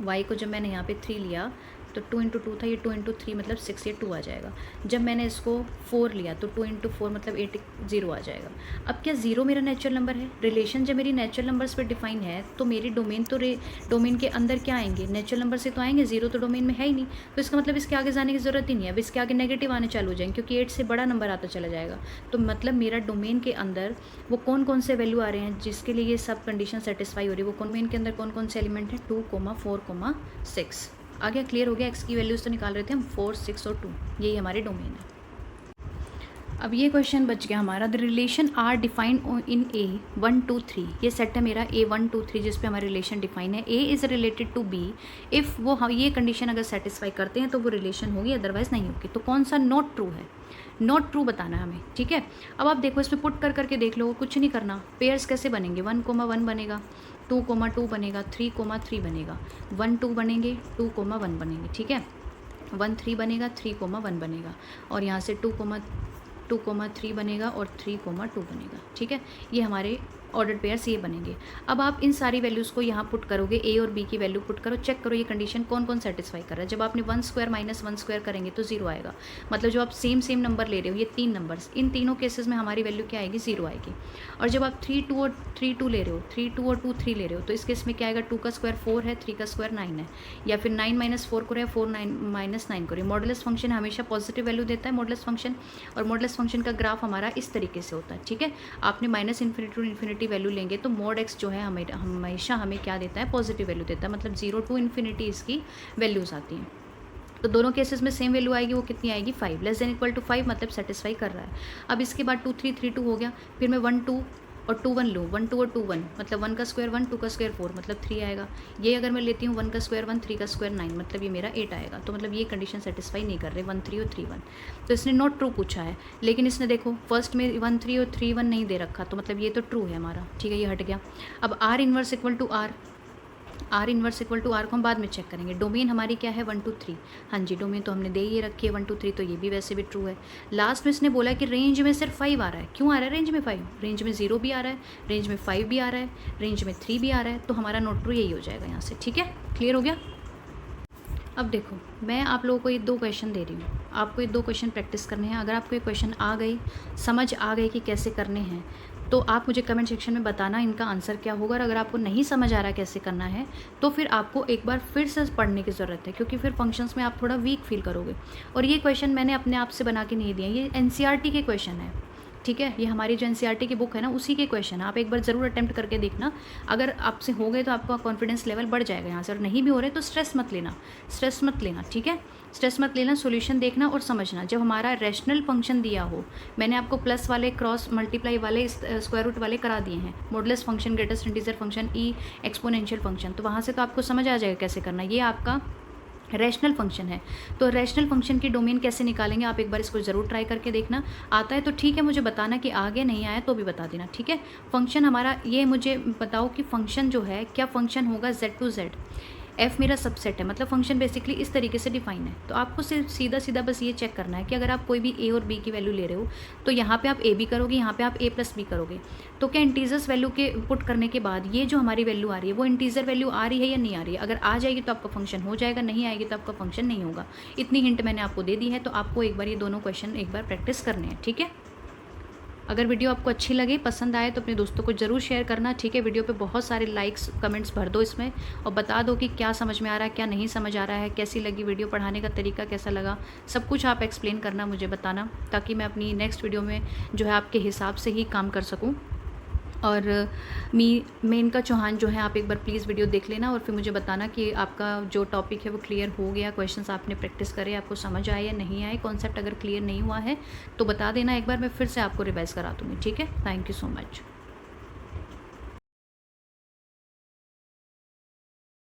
y को जब मैंने यहाँ पे 3 लिया तो 2 × 2 था, ये 2 × 3 मतलब 6, ये 2 आ जाएगा। जब मैंने इसको 4 लिया तो 2 × 4 मतलब 8, 0 आ जाएगा। अब क्या 0 मेरा नेचुरल नंबर है, रिलेशन जब मेरी नेचुरल नंबर्स पे डिफाइन है तो मेरी डोमेन तो डोमेन के अंदर क्या आएंगे, नेचुरल नंबर से तो आएंगे, 0 तो डोमेन में है ही नहीं। तो इसका मतलब इसके आगे जाने की ज़रूरत ही नहीं है, अब इसके आगे नेगेटिव आने चालू हो जाएंगे, क्योंकि 8 से बड़ा नंबर आता चला जाएगा। तो मतलब मेरा डोमेन के अंदर वो कौन कौन से वैल्यू आ रहे हैं जिसके लिए ये सब कंडीशन सेटिस्फाई हो रही है, वो डोमेन के अंदर कौन कौन से एलिमेंट है, 2, 4, 6। आ गया, क्लियर हो गया। x की वैल्यूज़ तो निकाल रहे थे हम 4, 6 और 2, यही हमारे डोमेन है। अब ये क्वेश्चन बच गया हमारा, the relation R defined in A 1 2 3, ये सेट है मेरा a 1 2 3 जिस पे हमारा रिलेशन डिफाइन है। a is related to b, if वो ये कंडीशन अगर सेटिस्फाई करते हैं तो वो रिलेशन होगी, अदरवाइज़ नहीं होगी। तो कौन सा नॉट ट्रू है, नॉट ट्रू बताना है हमें। ठीक है, अब आप देखो इसमें पुट करके देख लो, कुछ नहीं करना। पेयर्स कैसे बनेंगे, 1, 1 बनेगा, 2, 2 बनेगा, 3, 3 बनेगा, 1, 2 बनेंगे, 2, 1 बनेंगे। ठीक है, 1, 3 बनेगा, 3, 1 बनेगा, और यहाँ से 2, 3 बनेगा और 3, 2 बनेगा। ठीक है, ये हमारे ऑर्डर्ड पेयर्स ये बनेंगे। अब आप इन सारी वैल्यूज़ को यहाँ पुट करोगे, ए और बी की वैल्यू पुट करो, चेक करो ये कंडीशन कौन कौन सेटिस्फाई कर रहा है। जब आपने 1 स्क्वायर - 1 स्क्वायर करेंगे तो 0 आएगा, मतलब जो आप सेम नंबर ले रहे हो, ये 3 नंबर्स, इन तीनों केसेस में हमारी वैल्यू क्या आएगी, 0 आएगी। और जब आप 3 2 और 3 2 ले रहे हो, 3 2 और 2 3 ले रहे हो, तो इस केस में क्या आएगा, 2 का स्क्वायर 4 है, 3 का स्क्वायर 9 है, या फिर 9 - 4 करो या 4 9 करो। मॉडुलस फंक्शन हमेशा पॉजिटिव वैल्यू देता है, मॉडुलस फंक्शन, और मॉडुलस फंक्शन का ग्राफ हमारा इस तरीके से होता है। ठीक है, आपने -∞ टू इन्फिनिटी वैल्यू लेंगे तो mod x जो है हमेशा हमें क्या देता है, पॉजिटिव वैल्यू देता है, मतलब 0 to ∞ इसकी वैल्यूज़ आती हैं। तो दोनों केसेस में सेम वैल्यू आएगी, वो कितनी आएगी, 5 <= 5, मतलब सेटिस्फाई कर रहा है। अब इसके बाद 2 3 3 2 हो गया, फिर मैं 1 2 और 2 1 लो, 1 2 और 2 1 मतलब 1 का स्क्वायर 1, 2 का स्क्वायर 4 मतलब 3 आएगा। ये अगर मैं लेती हूँ 1 का स्क्वायर 1, 3 का स्क्वायर 9 मतलब ये मेरा 8 आएगा। तो मतलब ये कंडीशन सेटिस्फाई नहीं कर रहे 1 3 और 3 1। तो इसने नॉट ट्रू पूछा है, लेकिन इसने देखो फर्स्ट में 1 3 और 3 1 नहीं दे रखा, तो मतलब ये तो ट्रू है हमारा, ठीक है, ये हट गया। अब R inverse equal to R, R inverse equal to R को हम बाद में चेक करेंगे। डोमेन हमारी क्या है 1 2 3, हाँ जी डोमेन तो हमने दे ही रखी है 1 2 3, तो ये भी वैसे भी ट्रू है। लास्ट में इसने बोला कि रेंज में सिर्फ 5 आ रहा है। क्यों आ रहा है रेंज में 5? रेंज में 0 भी आ रहा है, रेंज में 5 भी आ रहा है, रेंज में 3 भी आ रहा है, तो हमारा नॉट ट्रू यही हो जाएगा यहाँ से, ठीक है, क्लियर हो गया। अब देखो मैं आप लोगों को ये 2 क्वेश्चन दे रही हूँ, आपको ये 2 क्वेश्चन प्रैक्टिस करने हैं। अगर आपको ये क्वेश्चन आ गई, समझ आ गई कि कैसे करने हैं, तो आप मुझे कमेंट सेक्शन में बताना इनका आंसर क्या होगा। और अगर आपको नहीं समझ आ रहा कैसे करना है, तो फिर आपको एक बार फिर से पढ़ने की ज़रूरत है, क्योंकि फिर फंक्शंस में आप थोड़ा वीक फील करोगे। और ये क्वेश्चन मैंने अपने आप से बना के नहीं दिया, ये एनसीईआरटी के क्वेश्चन है, ठीक है, ये हमारी जो एनसीईआरटी की बुक है ना उसी के क्वेश्चन है। आप एक बार ज़रूर अटेम्प्ट करके देखना, अगर आपसे हो गए तो आपका कॉन्फिडेंस लेवल बढ़ जाएगा यहाँ से। और नहीं भी हो रहे तो स्ट्रेस मत लेना, स्ट्रेस मत लेना, ठीक है, स्ट्रेस मत लेना, सॉल्यूशन देखना और समझना। जब हमारा रैशनल फंक्शन दिया हो, मैंने आपको प्लस वाले, क्रॉस मल्टीप्लाई वाले, स्क्वायर रूट वाले करा दिए हैं, modulus function, greatest integer function, E exponential function, तो वहाँ से तो आपको समझ आ जाएगा कैसे करना। ये आपका रैशनल फंक्शन है, तो रैशनल फंक्शन की डोमेन कैसे निकालेंगे आप एक बार इसको ज़रूर ट्राई करके देखना। आता है तो ठीक है, मुझे बताना कि आगे नहीं आया तो भी बता देना, ठीक है। फंक्शन हमारा ये मुझे बताओ कि फंक्शन जो है क्या फंक्शन होगा z टू z। f मेरा सबसेट है, मतलब फंक्शन बेसिकली इस तरीके से डिफाइन है। तो आपको सिर्फ सीधा सीधा बस ये चेक करना है कि अगर आप कोई भी a और b की वैल्यू ले रहे हो, तो यहाँ पे आप a भी करोगे, यहाँ पे आप a प्लस b करोगे, तो क्या इंटीजर्स वैल्यू के पुट करने के बाद ये जो हमारी वैल्यू आ रही है वो इंटीजर वैल्यू आ रही है या नहीं आ रही है। अगर आ जाएगी तो आपका फंक्शन हो जाएगा, नहीं आएगी तो आपका फंक्शन नहीं होगा। इतनी हिंट मैंने आपको दे दी है, तो आपको एक बार ये दोनों क्वेश्चन एक बार प्रैक्टिस करने हैं, ठीक है। अगर वीडियो आपको अच्छी लगे, पसंद आए, तो अपने दोस्तों को ज़रूर शेयर करना, ठीक है। वीडियो पे बहुत सारे लाइक्स कमेंट्स भर दो इसमें, और बता दो कि क्या समझ में आ रहा है, क्या नहीं समझ आ रहा है, कैसी लगी वीडियो, पढ़ाने का तरीका कैसा लगा, सब कुछ आप एक्सप्लेन करना, मुझे बताना, ताकि मैं अपनी नेक्स्ट वीडियो में जो है आपके हिसाब से ही काम कर सकूँ। और मेनका चौहान जो है, आप एक बार प्लीज़ वीडियो देख लेना और फिर मुझे बताना कि आपका जो टॉपिक है वो क्लियर हो गया, क्वेश्चंस आपने प्रैक्टिस करे, आपको समझ आए या नहीं आए, कॉन्सेप्ट अगर क्लियर नहीं हुआ है तो बता देना, एक बार मैं फिर से आपको रिवाइज़ करा दूँगी, ठीक है। Thank you so much.